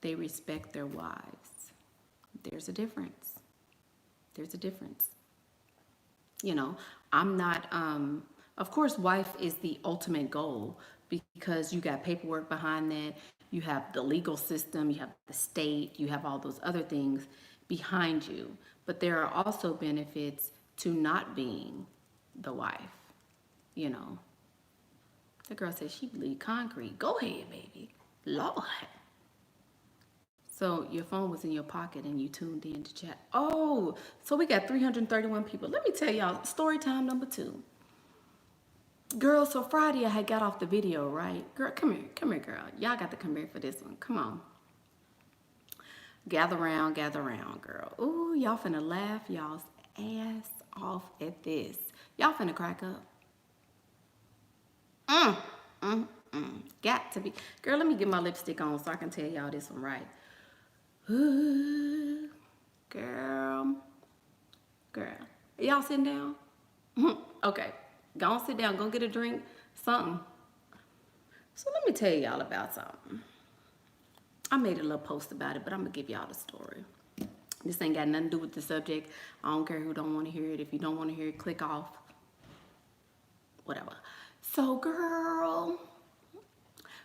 They respect their wives. There's a difference. There's a difference. You know, I'm not, of course, wife is the ultimate goal because you got paperwork behind that. You have the legal system, you have the state, you have all those other things behind you. But there are also benefits to not being the wife, you know. The girl said she bleed concrete. Go ahead, baby. Lord. So your phone was in your pocket and you tuned in to chat. Oh, so we got 331 people. Let me tell y'all, story time number 2. Girl, so Friday I had got off the video, right? Girl, come here, girl. Y'all got to come here for this one. Come on. Gather round, girl. Ooh, y'all finna laugh y'all's ass off at this. Y'all finna crack up. Got to be. Girl, let me get my lipstick on so I can tell y'all this one right. Ooh, girl. Y'all sitting down? Okay. Go on, sit down. Go get a drink. Something. So let me tell y'all about something. I made a little post about it, but I'm going to give y'all the story. This ain't got nothing to do with the subject. I don't care who don't want to hear it. If you don't want to hear it, click off. Whatever. So, girl,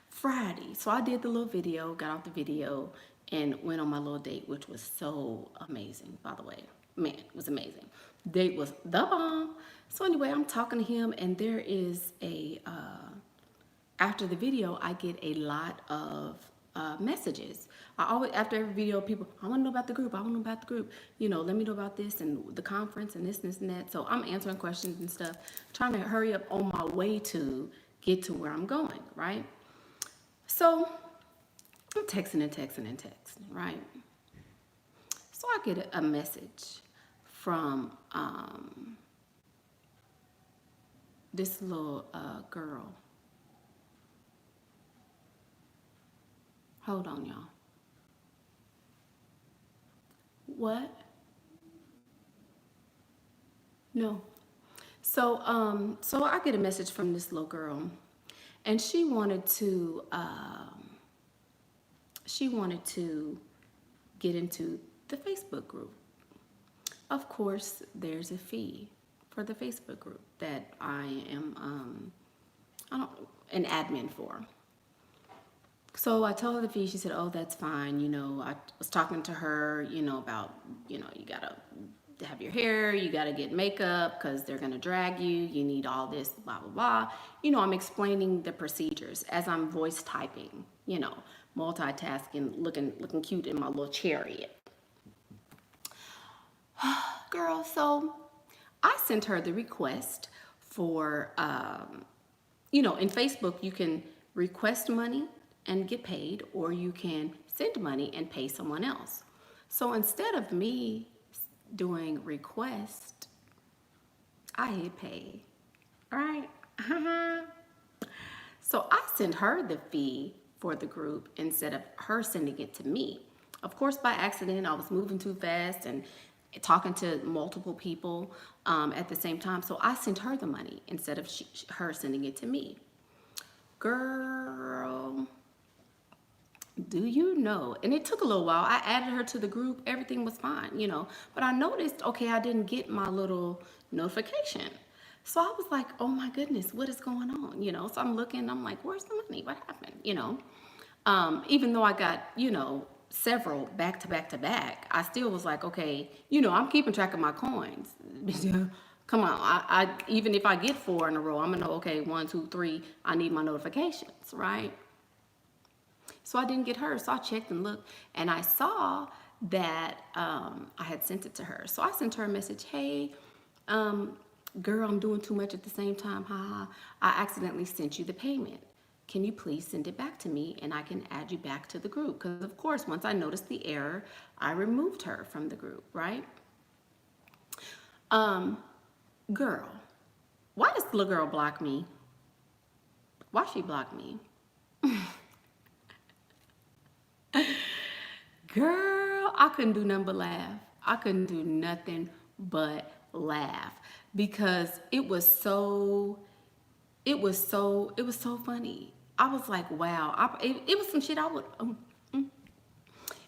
Friday. So I did the little video, got off the video, and went on my little date, which was so amazing, by the way. Man, it was amazing. Date was the bomb. So anyway, I'm talking to him, and there is a, after the video, I get a lot of messages. I always, after every video, people, I want to know about the group. I want to know about the group. You know, let me know about this and the conference and this and that. So I'm answering questions and stuff, trying to hurry up on my way to get to where I'm going, right? So I'm texting, right? So I get a message from this little girl. Hold on, y'all. What? No. So so I get a message from this little girl, and she wanted to get into the Facebook group. Of course, there's a fee for the Facebook group that I am an admin for. So I told her the fee. She said, "Oh, that's fine." You know, I was talking to her, you know, about, you know, you gotta have your hair, you gotta get makeup because they're gonna drag you. You need all this, blah blah blah. You know, I'm explaining the procedures as I'm voice typing. You know, multitasking, looking cute in my little chariot. Girl, so I sent her the request for, you know, in Facebook you can request money and get paid, or you can send money and pay someone else. So instead of me doing request, I hit pay, all right? So I sent her the fee for the group instead of her sending it to me. Of course, by accident, I was moving too fast and talking to multiple people at the same time. So I sent her the money instead of her sending it to me. Girl, do you know? And it took a little while. I added her to the group. Everything was fine, you know. But I noticed, okay, I didn't get my little notification. So I was like, oh my goodness, what is going on? You know, so I'm looking, I'm like, where's the money? What happened? You know, even though I got, you know, several back to back to back, I still was like, okay, you know, I'm keeping track of my coins. Come on, even if I get 4 in a row, I'm gonna know, okay, 1, 2, 3, I need my notifications, right? So I didn't get her. So I checked and looked, and I saw that I had sent it to her. So I sent her a message, hey, girl, I'm doing too much at the same time. Haha. I accidentally sent you the payment. Can you please send it back to me and I can add you back to the group? Because of course, once I noticed the error, I removed her from the group, right? Girl, why does the little girl block me? Why she block me? Girl, I couldn't do nothing but laugh. I couldn't do nothing but laugh because it was so funny. I was like, wow. It was some shit I would,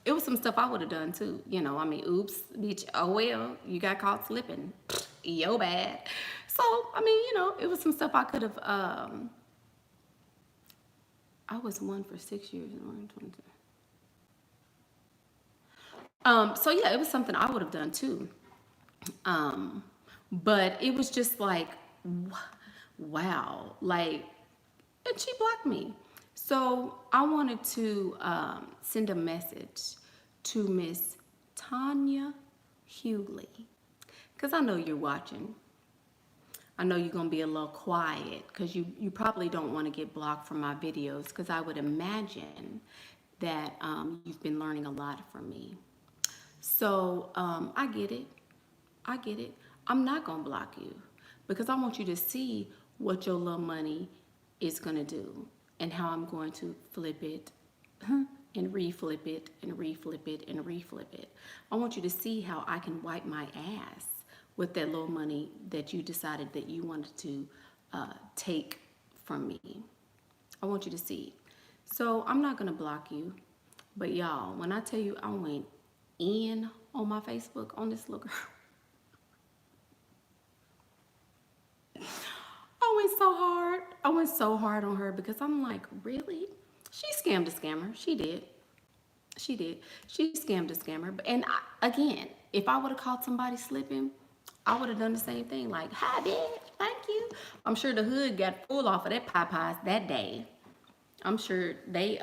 it was some stuff I would have done too. You know, I mean, oops, bitch, oh well, you got caught slipping. Yo bad. So, I mean, you know, it was some stuff I could have, I was one for 6 years. So yeah, it was something I would have done too. But it was just like, wow, like, and she blocked me. So I wanted to send a message to Miss Tanya Hughley, because I know you're watching. I know you're going to be a little quiet because you probably don't want to get blocked from my videos, because I would imagine that you've been learning a lot from me. So I get it. I get it. I'm not going to block you because I want you to see what your little money is going to do and how I'm going to flip it and reflip it and reflip it and reflip it. I want you to see how I can wipe my ass with that little money that you decided that you wanted to take from me. I want you to see. So I'm not going to block you. But y'all, when I tell you I went in on my Facebook on this little girl, I went so hard. I went so hard on her because I'm like, really? She scammed a scammer. She did. She did. She scammed a scammer. And again, if I would have caught somebody slipping, I would have done the same thing. Like, hi, bitch. Thank you. I'm sure the hood got full off of that Popeyes that day. I'm sure they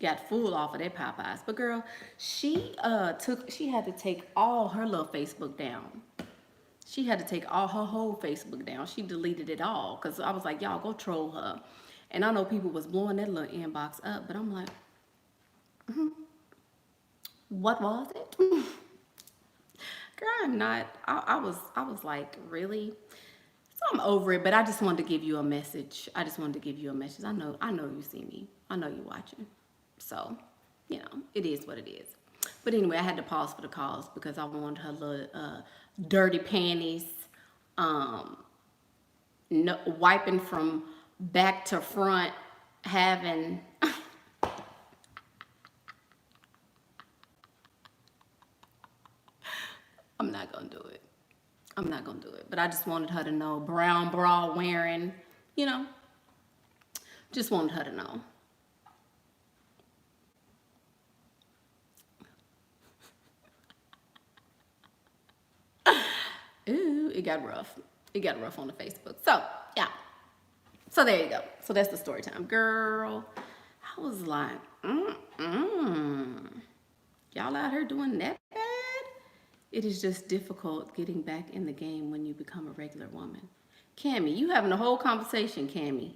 got full off of their Popeyes. But girl, she had to take all her little Facebook down. She had to take all her whole Facebook down. She deleted it all because I was like, y'all go troll her. And I know people was blowing that little inbox up, but I'm like, what was it? Girl, I'm not. I was like, really? So I'm over it, but I just wanted to give you a message. I just wanted to give you a message. I know you see me. I know you watching. So, you know, it is what it is. But anyway, I had to pause for the calls because I wanted her little dirty panties wiping from back to front, having I'm not gonna do it. I'm not gonna do it. But I just wanted her to know, brown bra wearing, you know, just wanted her to know. Ooh, it got rough. It got rough on the Facebook. So, yeah. So there you go. So that's the story time. Girl, I was like, y'all out here doing that bad? It is just difficult getting back in the game when you become a regular woman. Cammie, you having a whole conversation, Cammie.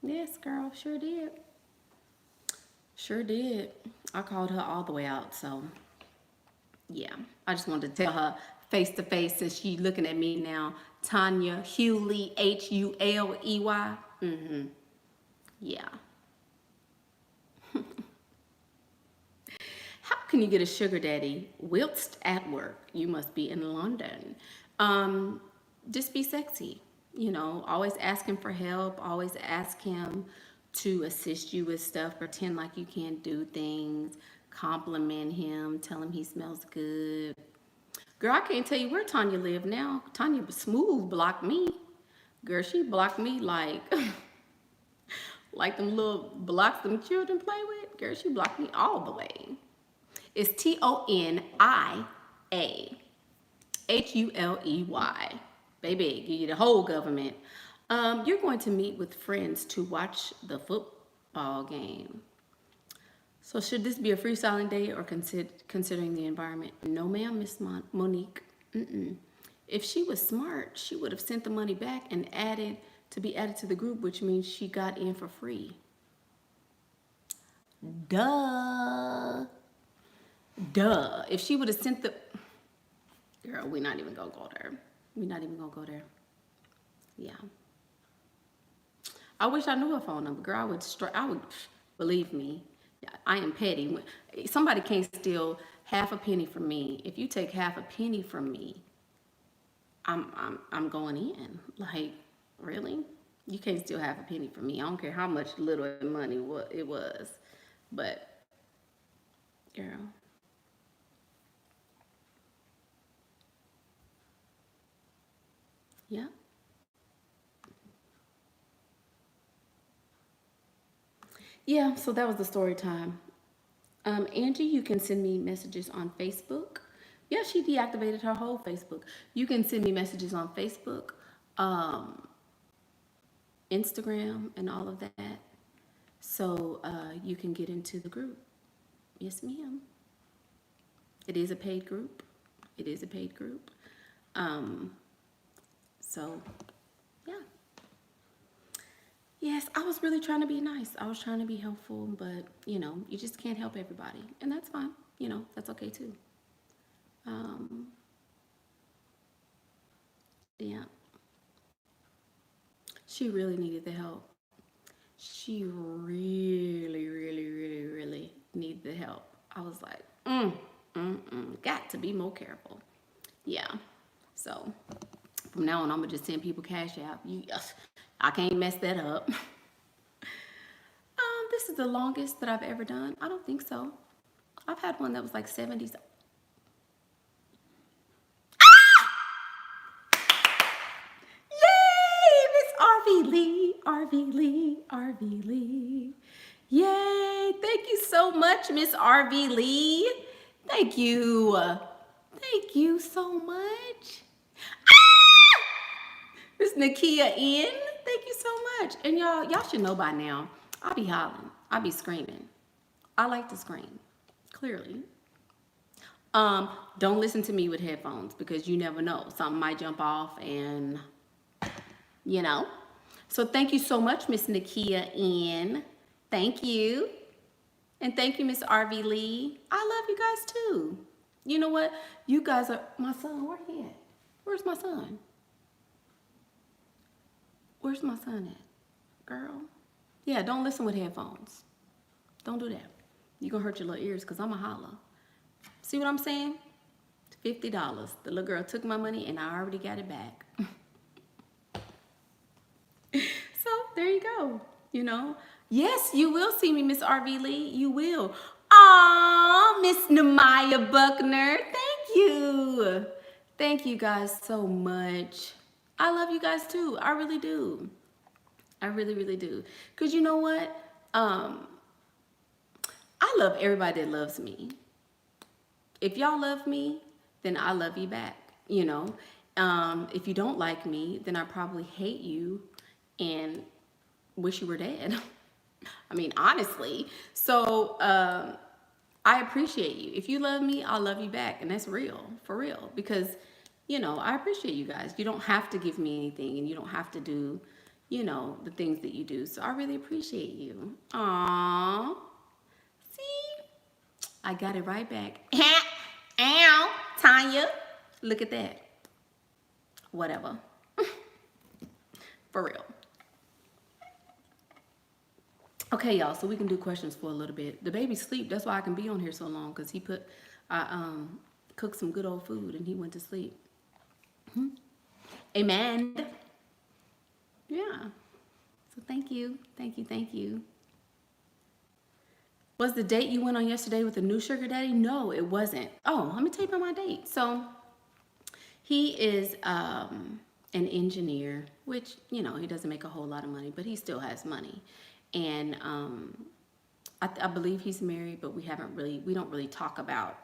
Yes, girl, sure did. Sure did. I called her all the way out, so yeah. I just wanted to tell her face to face, since she looking at me now. Tanya Hughley, Huley. Yeah. How can you get a sugar daddy whilst at work? You must be in London. Just be sexy. You know, always ask him for help. Always ask him to assist you with stuff. Pretend like you can't do things. Compliment him. Tell him he smells good. Girl, I can't tell you where Tanya live now. Tanya Smooth blocked me. Girl, she blocked me like, like them little blocks them children play with. Girl, she blocked me all the way. It's Tonia. Huley. Baby, give you the whole government. You're going to meet with friends to watch the football game. So should this be a freestyling day or considering the environment? No, ma'am, Miss Monique. If she was smart, she would have sent the money back and to be added to the group, which means she got in for free. Duh. If she would have sent the... Girl, we're not even going to go there. Yeah. I wish I knew her phone number. Girl, I would, believe me, I am petty. Somebody can't steal half a penny from me. If you take half a penny from me, I'm going in. Like, really? You can't steal half a penny from me. I don't care how much little money it was. But, girl. Yeah. Yeah, so that was the story time. Angie, you can send me messages on Facebook. Yeah, she deactivated her whole Facebook. You can send me messages on Facebook, Instagram, and all of that. So you can get into the group. Yes, ma'am. It is a paid group. So, yeah. Yes, I was really trying to be nice. I was trying to be helpful, but, you just can't help everybody. And that's fine. That's okay too. Yeah. She really needed the help. She really, really, really, really needed the help. I was like, got to be more careful. Yeah. So from now on, I'm gonna just send people Cash App. I can't mess that up. This is the longest that I've ever done. I don't think so. I've had one that was like 70s. Yay, Miss RV Lee. Yay, thank you so much, Miss RV Lee. Thank you. Thank you so much. Miss Nakia in. Thank you so much. And y'all should know by now, I be hollering. I be screaming. I like to scream, clearly. Don't listen to me with headphones because you never know. Something might jump off and, So thank you so much, Miss Nakia in. Thank you. And thank you, Miss RV Lee. I love you guys too. You know what? You guys are, my son, where he at? Where's my son? Where's my son at? Girl. Yeah, don't listen with headphones. Don't do that. You're going to hurt your little ears because I'm a holler. See what I'm saying? $50. The little girl took my money and I already got it back. So there you go. Yes, you will see me, Miss RV Lee. You will. Aw, Miss Namaya Buckner. Thank you. Thank you guys so much. I love you guys too. I really do. I really, really do. Because you know what? I love everybody that loves me. If y'all love me, then I love you back. If you don't like me, then I probably hate you and wish you were dead. I mean, honestly. So I appreciate you. If you love me, I'll love you back. And that's real, for real. Because, I appreciate you guys. You don't have to give me anything and you don't have to do, the things that you do. So I really appreciate you. Aww. See? I got it right back. Ow, Tanya. Look at that. Whatever. For real. Okay, y'all, so we can do questions for a little bit. The baby sleep, that's why I can be on here so long, because I cooked some good old food and he went to sleep. Amen. Yeah. So thank you. Was the date you went on yesterday with the new sugar daddy? No, it wasn't. Oh, let me tell you about my date. So he is an engineer, which, he doesn't make a whole lot of money, but he still has money. And I believe he's married, but we don't really talk about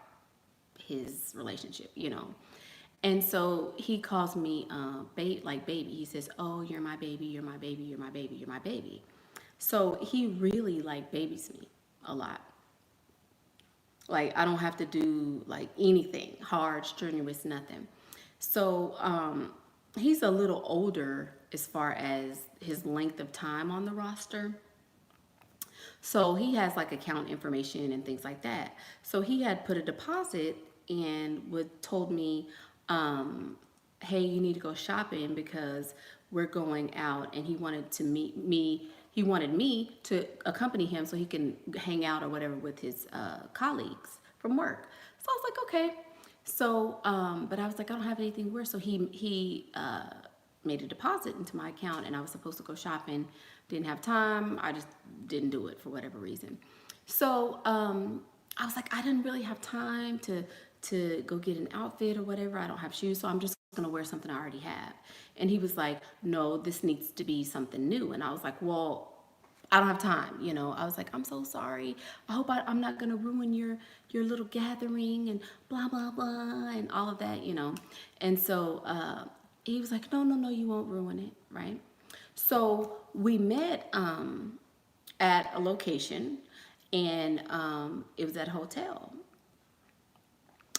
his relationship, And so he calls me like baby. He says, "Oh, you're my baby, you're my baby, you're my baby, you're my baby." So he really like babies me a lot. Like I don't have to do like anything hard, strenuous, nothing. So he's a little older as far as his length of time on the roster. So he has like account information and things like that. So he had put a deposit and would told me, hey, you need to go shopping because we're going out, and he wanted to meet me. He wanted me to accompany him so he can hang out or whatever with his colleagues from work. So I was like, okay. So, but I was like, I don't have anything to wear. So he made a deposit into my account, and I was supposed to go shopping. Didn't have time. I just didn't do it for whatever reason. So I was like, I didn't really have time to go get an outfit or whatever. I don't have shoes, so I'm just gonna wear something I already have. And he was like, no, this needs to be something new. And I was like, well, I don't have time, you know. I was like, I'm so sorry. I hope I'm not gonna ruin your little gathering and blah blah blah and all of that, you know. And so he was like, no, no, no, you won't ruin it, right? So we met at a location, and it was at a hotel.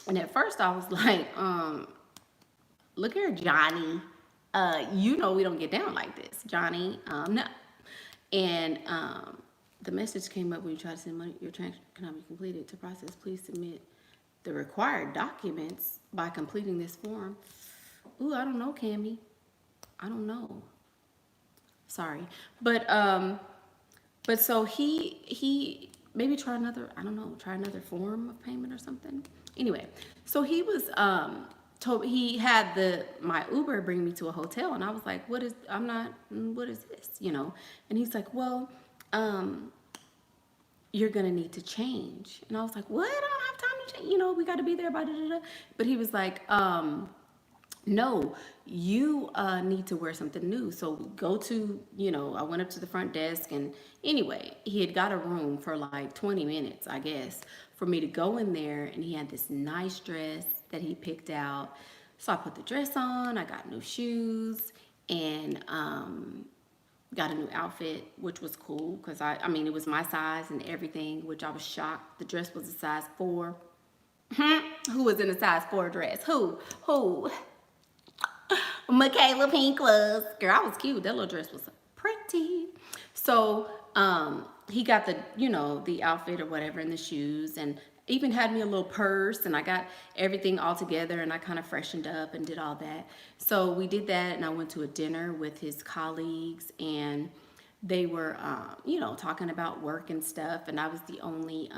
And at first I was like, look here, Johnny. You know we don't get down like this, Johnny. No. And the message came up when you try to send money. Your transaction cannot be completed. To process, please submit the required documents by completing this form. Ooh, I don't know, Cammy. I don't know. Sorry, but so he maybe try another, I don't know, try another form of payment or something. Anyway, so he was told he had my Uber bring me to a hotel, and I was like, what is this, you know? And he's like, well, you're gonna need to change. And I was like, what? I don't have time to change, you know, we got to be there by da da da. But he was like, no, you need to wear something new. So go to, you know, I went up to the front desk, and anyway, he had got a room for like 20 minutes, I guess, for me to go in there, and he had this nice dress that he picked out. So I put the dress on, I got new shoes, and got a new outfit, which was cool because I mean, it was my size and everything, which I was shocked. The dress was a size 4. Who was in a size 4 dress? Who? Michaela Pink was. Girl, I was cute. That little dress was pretty. So he got the, you know, the outfit or whatever, and the shoes, and even had me a little purse, and I got everything all together, and I kind of freshened up and did all that. So we did that, and I went to a dinner with his colleagues, and they were, you know, talking about work and stuff, and I was the only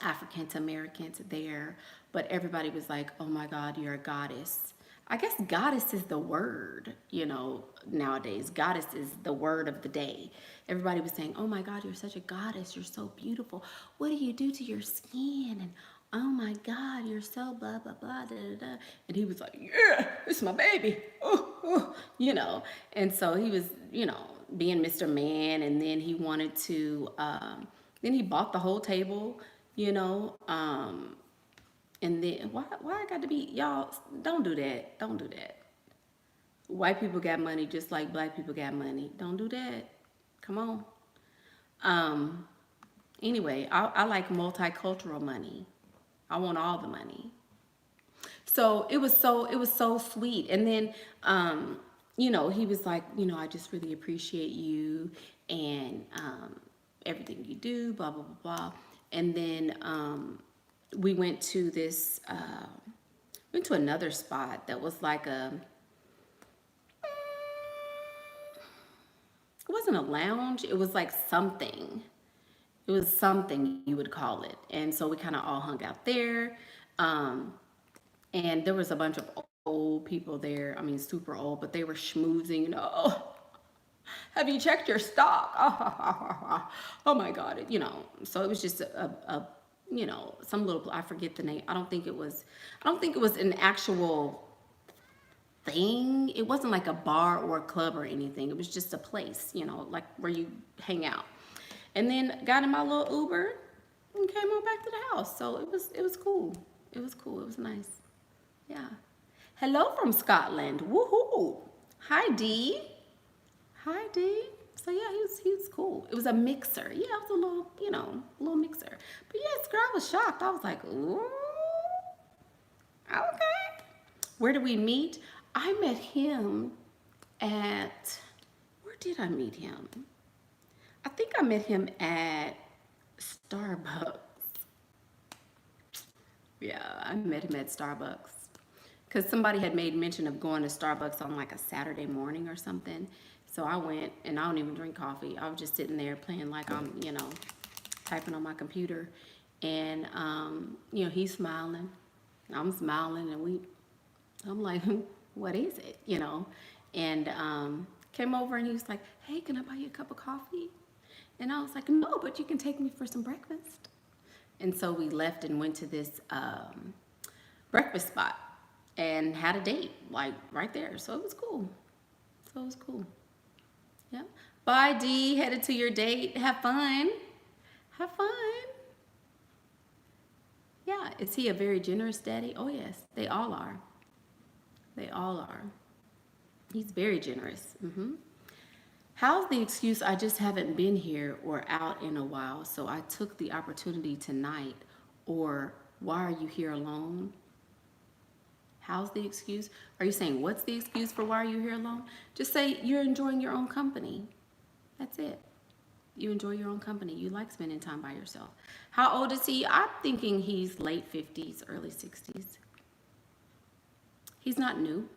African Americans there, but everybody was like, oh my God, you're a goddess. I guess goddess is the word, you know, nowadays. Goddess is the word of the day. Everybody was saying, oh my God, you're such a goddess. You're so beautiful. What do you do to your skin? And oh my God, you're so blah, blah, blah, da, da, da. And he was like, yeah, this is my baby. You know. And so he was, you know, being Mr. Man. And then he wanted to, then he bought the whole table, you know. And then why I got to be, y'all, don't do that. Don't do that. White people got money just like black people got money. Don't do that. Come on. Anyway, I like multicultural money. I want all the money. So it was so sweet. And then you know, he was like, you know, I just really appreciate you and everything you do, blah blah blah blah. And then we went to this another spot that was like it wasn't a lounge, it was like something. It was something you would call it. And so we kind of all hung out there. And there was a bunch of old people there. I mean, super old, but they were schmoozing, you know. Oh, have you checked your stock? Oh my God, you know. So it was just a you know, some little, I forget the name. I don't think it was an actual thing. It wasn't like a bar or a club or anything. It was just a place, you know, like where you hang out. And then got in my little Uber and came on back to the house. So it was cool. It was cool. It was nice. Yeah. Hello from Scotland. Woohoo. Hi, Dee. Hi, Dee. So yeah, he was cool. It was a mixer. Yeah, it was a little, a little mixer. But yes, girl, I was shocked. I was like, ooh, okay. Where did we meet? I met him at, where did I meet him? I think I met him at Starbucks. Yeah, I met him at Starbucks. Because somebody had made mention of going to Starbucks on like a Saturday morning or something. So I went, and I don't even drink coffee. I was just sitting there playing like I'm, typing on my computer. And, he's smiling. I'm smiling, and I'm like, what is it, And came over, and he was like, hey, can I buy you a cup of coffee? And I was like, no, but you can take me for some breakfast. And so we left and went to this breakfast spot and had a date, like right there. So it was cool. Yeah. Bye, Dee. Headed to your date. Have fun. Have fun. Yeah. Is he a very generous daddy? Oh, yes. They all are. They all are. He's very generous. How's the excuse I just haven't been here or out in a while, so I took the opportunity tonight? Or why are you here alone? How's the excuse? Are you saying what's the excuse for why are you here alone? Just say you're enjoying your own company. That's it. You enjoy your own company. You like spending time by yourself. How old is he? I'm thinking he's late 50s, early 60s. He's not new.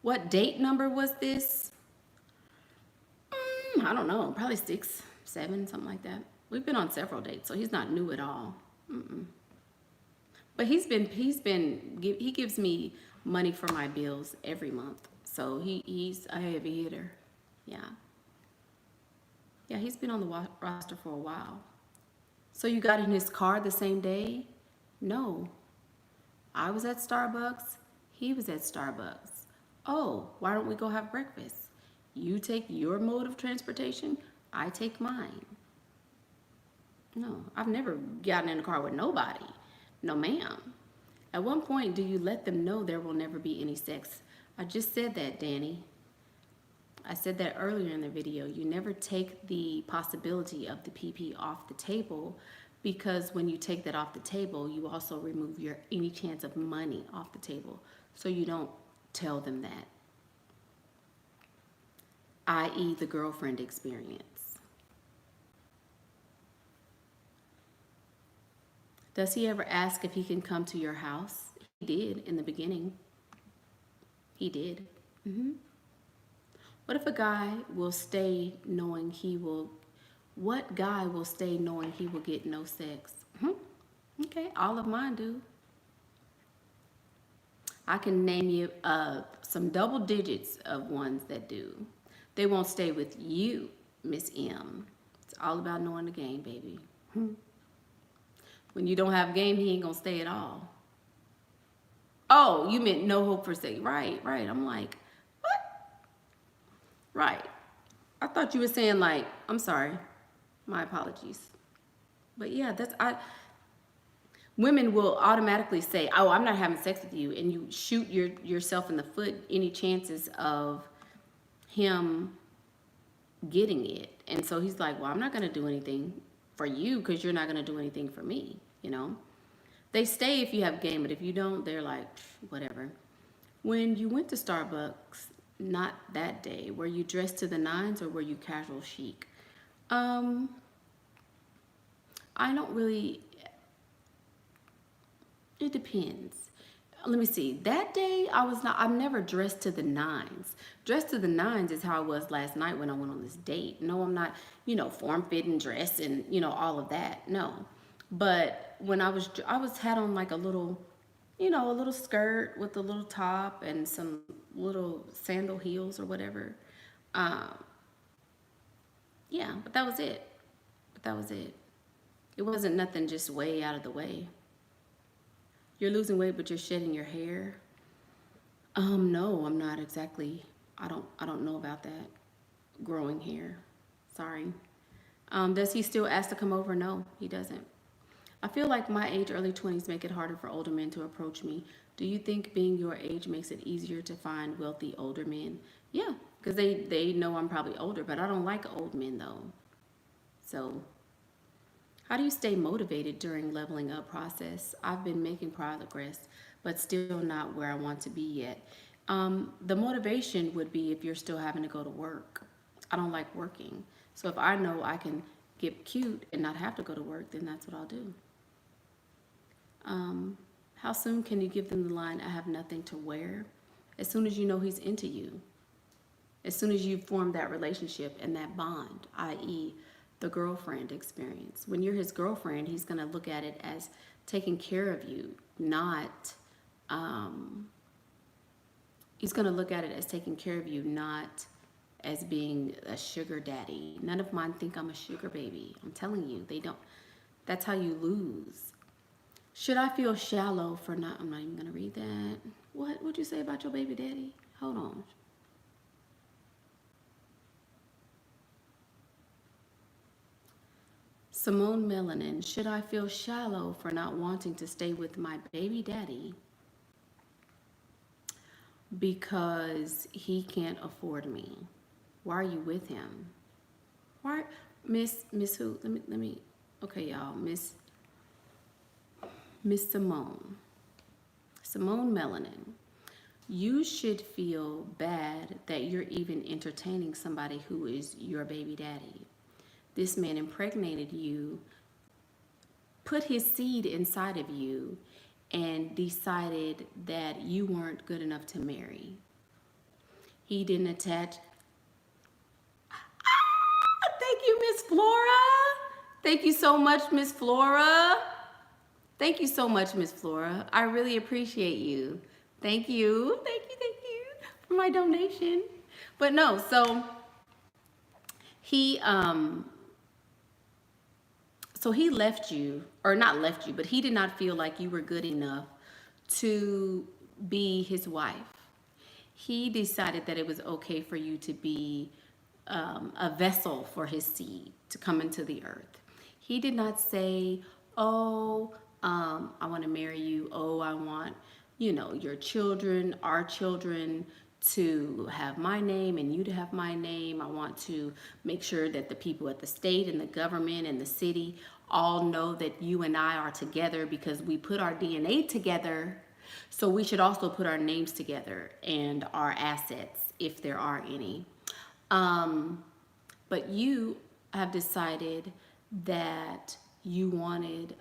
What date number was this? I don't know. Probably 6, 7, something like that. We've been on several dates, so he's not new at all. But he gives me money for my bills every month. So he's a heavy hitter. Yeah. Yeah, he's been on the roster for a while. So you got in his car the same day? No. I was at Starbucks. He was at Starbucks. Oh, why don't we go have breakfast? You take your mode of transportation, I take mine. No, I've never gotten in a car with nobody. No, ma'am. At one point, do you let them know there will never be any sex? I just said that, Danny. I said that earlier in the video. You never take the possibility of the PP off the table, because when you take that off the table, you also remove any chance of money off the table. So you don't tell them that, i.e. the girlfriend experience. Does he ever ask if he can come to your house? He did in the beginning. He did. What if a guy will stay knowing what guy will stay knowing he will get no sex? Okay, all of mine do. I can name you some double digits of ones that do. They won't stay with you, Miss M. It's all about knowing the game, baby. When you don't have game, he ain't gonna stay at all. Oh, you meant no hope for sex. Right. I'm like, what? Right. I thought you were saying like, I'm sorry. My apologies. But yeah, women will automatically say, oh, I'm not having sex with you. And you shoot yourself in the foot any chances of him getting it. And so he's like, well, I'm not going to do anything for you because you're not going to do anything for me, They stay if you have game, but if you don't, they're like, whatever. When you went to Starbucks, not that day, were you dressed to the nines or were you casual chic? I don't really, it depends. Let me see. That day, I'm never dressed to the nines. Dressed to the nines is how I was last night when I went on this date. No, I'm not, form-fitting dress and, all of that. No. But when I had on like a little skirt with a little top and some little sandal heels or whatever. Yeah, but that was it. It wasn't nothing just way out of the way. You're losing weight, but you're shedding your hair. No, I'm not exactly. I don't know about that. Growing hair. Sorry. Does he still ask to come over? No, he doesn't. I feel like my age, early 20s, make it harder for older men to approach me. Do you think being your age makes it easier to find wealthy older men? Yeah, because they know I'm probably older, but I don't like old men though. So how do you stay motivated during leveling up process? I've been making progress, but still not where I want to be yet. The motivation would be if you're still having to go to work. I don't like working. So if I know I can get cute and not have to go to work, then that's what I'll do. How soon can you give them the line, I have nothing to wear? As soon as you know he's into you. As soon as you form that relationship and that bond, i.e., the girlfriend experience. When you're his girlfriend, he's going to look at it as taking care of you, not, he's going to look at it as taking care of you, not as being a sugar daddy. None of mine think I'm a sugar baby. I'm telling you, they don't. That's how you lose. Should I feel shallow for not, I'm not even going to read that. What'd you say about your baby daddy? Hold on. Simone Melanin, should I feel shallow for not wanting to stay with my baby daddy because he can't afford me? Why are you with him? Why, Miss who? Let me. Okay, y'all, Miss Simone Melanin. You should feel bad that you're even entertaining somebody who is your baby daddy. This man impregnated you, put his seed inside of you, and decided that you weren't good enough to marry. He didn't attach. Thank you, Miss Flora. Thank you so much, Miss Flora. Thank you so much, Miss Flora. I really appreciate you. Thank you. Thank you for my donation. But no, so he left you, or not left you, but he did not feel like you were good enough to be his wife. He decided that it was okay for you to be a vessel for his seed to come into the earth. He did not say, oh, I want to marry you. Oh, I want, your children, our children, to have my name and you to have my name. I want to make sure that the people at the state and the government and the city all know that you and I are together because we put our DNA together. So we should also put our names together and our assets, if there are any. But you have decided that you wanted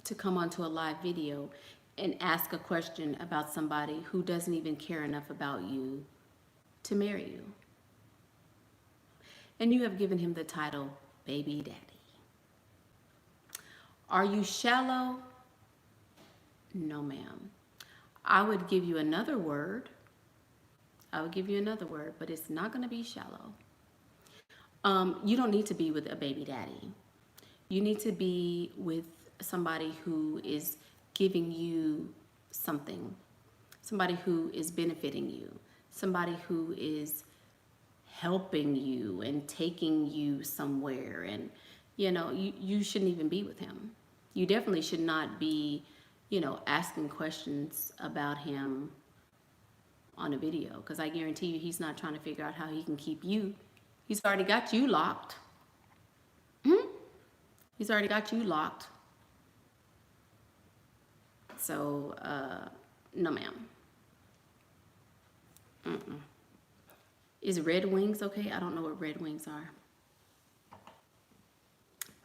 to come onto a live video and ask a question about somebody who doesn't even care enough about you to marry you. And you have given him the title Baby Daddy. Are you shallow? No, ma'am. I would give you another word. But it's not going to be shallow. You don't need to be with a baby daddy. You need to be with somebody who is giving you something, somebody who is benefiting you, somebody who is helping you and taking you somewhere. And, you shouldn't even be with him. You definitely should not be, asking questions about him on a video, because I guarantee you he's not trying to figure out how he can keep you. He's already got you locked. He's already got you locked. So, no, ma'am. Is Red Wings okay? I don't know what Red Wings are.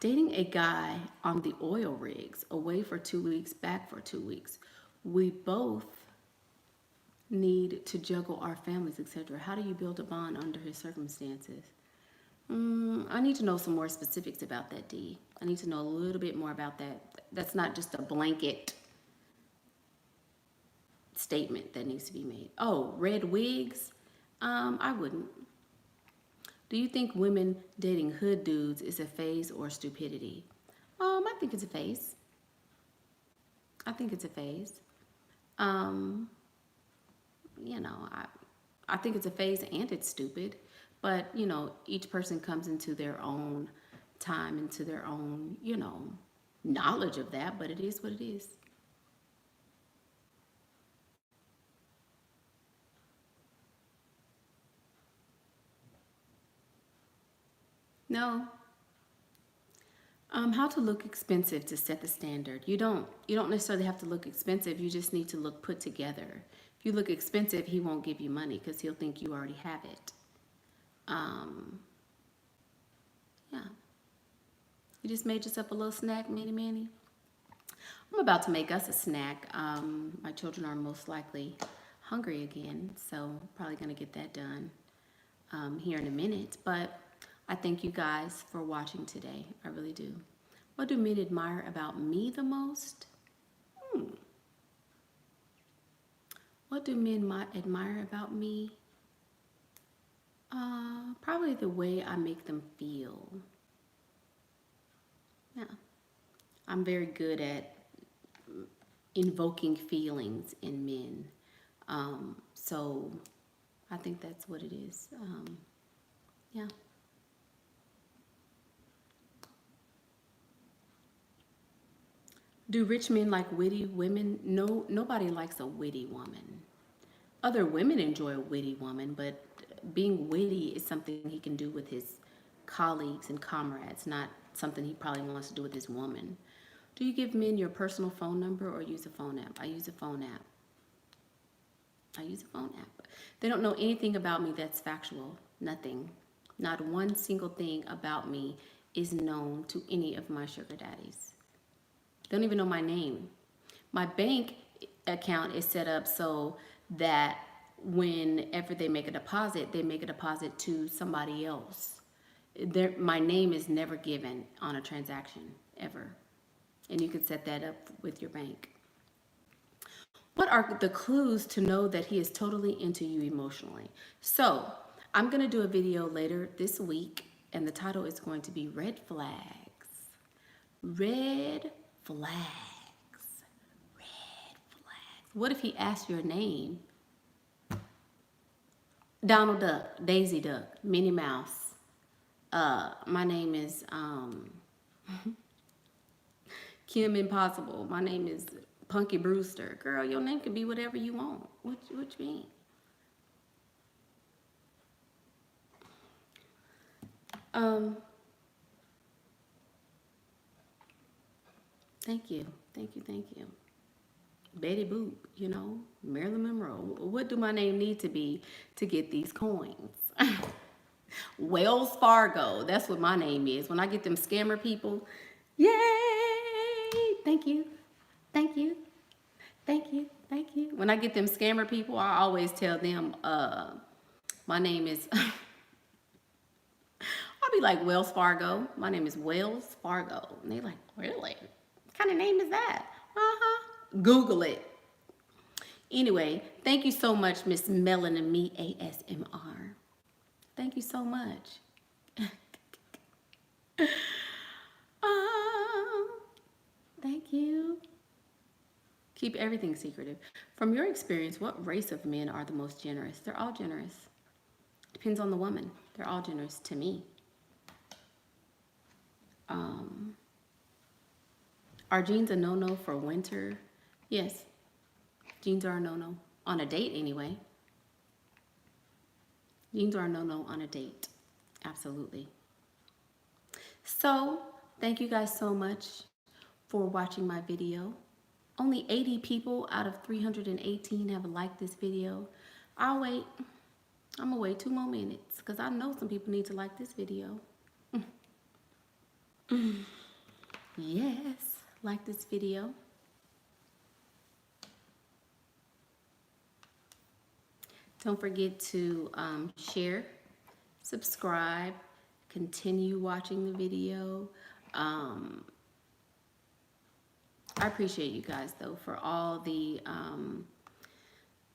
Dating a guy on the oil rigs, away for 2 weeks, back for 2 weeks. We both need to juggle our families, etc. How do you build a bond under his circumstances? I need to know some more specifics about that, D. I need to know a little bit more about that. That's not just a blanket statement that needs to be made. Oh, red wigs? I wouldn't. Do you think women dating hood dudes is a phase or stupidity? I think it's a phase. I think it's a phase. I think it's a phase and it's stupid. But, each person comes into their own time into their own, you know, knowledge of that, but it is what it is. No. How to look expensive to set the standard. You don't necessarily have to look expensive. You just need to look put together. If you look expensive, he won't give you money because he'll think you already have it. Um, yeah. You just made yourself a little snack, Manny Manny. I'm about to make us a snack. My children are most likely hungry again, so probably gonna get that done here in a minute. But I thank you guys for watching today. I really do. What do men admire about me the most? What do men admire about me? Probably the way I make them feel. Yeah. I'm very good at invoking feelings in men. So I think that's what it is. Yeah. Do rich men like witty women? No, nobody likes a witty woman. Other women enjoy a witty woman, but being witty is something he can do with his colleagues and comrades, not something he probably wants to do with his woman. Do you give men your personal phone number or use a phone app? I use a phone app. I use a phone app. They don't know anything about me that's factual. Nothing. Not one single thing about me is known to any of my sugar daddies. They don't even know my name. My bank account is set up so that whenever they make a deposit to somebody else. My name is never given on a transaction, ever. And you can set that up with your bank. What are the clues to know that he is totally into you emotionally? So I'm going to do a video later this week, and the title is going to be Red Flags. Red flags. Red flags. What if he asks your name? Donald Duck, Daisy Duck, Minnie Mouse. My name is Kim Impossible. My name is Punky Brewster. Girl, your name can be whatever you want. What you mean? Thank you. Betty Boop, you know, Marilyn Monroe. What do my name need to be to get these coins? Wells Fargo. That's what my name is. When I get them scammer people, yay! Thank you. When I get them scammer people, I always tell them, my name is, I'll be like, Wells Fargo. My name is Wells Fargo. And they're like, really? What kind of name is that? Google it. Anyway, thank you so much, Miss Melanie Me ASMR. Thank you so much. Thank you. Keep everything secretive. From your experience, what race of men are the most generous? They're all generous. Depends on the woman. They're all generous to me. Are jeans a no-no for winter? Yes. Jeans are a no-no. On a date, anyway. Jeans are a no-no on a date. Absolutely. So, thank you guys so much for watching my video. Only 80 people out of 318 have liked this video. I'll wait. I'm gonna wait 2 more minutes because I know some people need to like this video. Yes, like this video. Don't forget to share, subscribe, continue watching the video. I appreciate you guys though for all the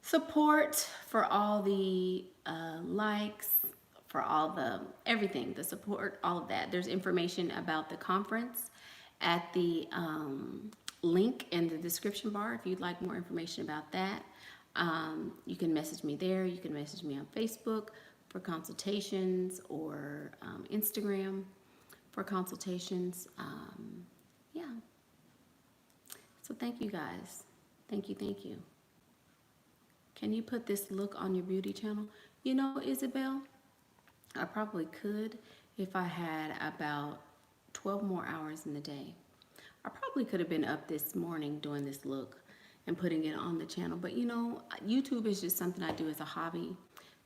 support, for all the likes, for all the everything, the support, all of that. There's information about the conference at the link in the description bar if you'd like more information about that. You can message me there. You can message me on Facebook for consultations or Instagram for consultations. Yeah. So thank you guys. Thank you, thank you. Can you put this look on your beauty channel? You know, Isabel, I probably could if I had about 12 more hours in the day. I probably could have been up this morning doing this look and putting it on the channel. But you know, YouTube is just something I do as a hobby.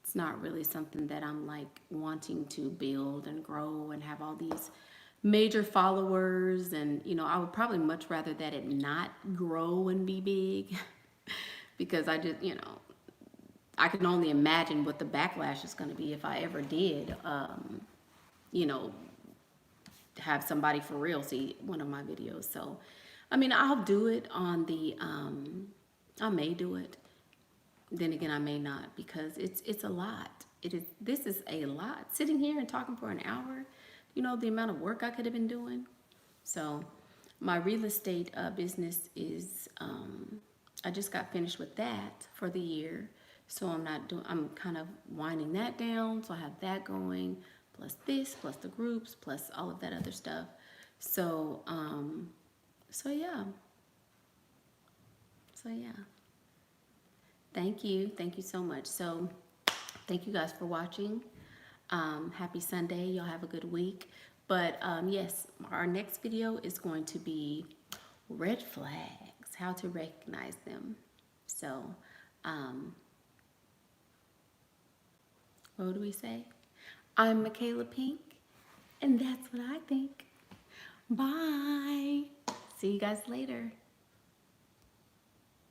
It's not really something that I'm like wanting to build and grow and have all these major followers. And you know, I would probably much rather that it not grow and be big because I just, you know, I can only imagine what the backlash is going to be if I ever did, you know, have somebody for real see one of my videos. So, I mean, I'll do it on the, I may do it. Then again, I may not, because it's a lot. This is a lot. Sitting here and talking for an hour, you know, the amount of work I could have been doing. So, my real estate business is, I just got finished with that for the year. So I'm kind of winding that down. So I have that going, plus this, plus the groups, plus all of that other stuff. So, yeah. So yeah. Thank you. Thank you so much. So thank you guys for watching. Happy Sunday. Y'all have a good week. But yes, our next video is going to be red flags, how to recognize them. So, what do we say? I'm Michaela Pink, and that's what I think. Bye. See you guys later.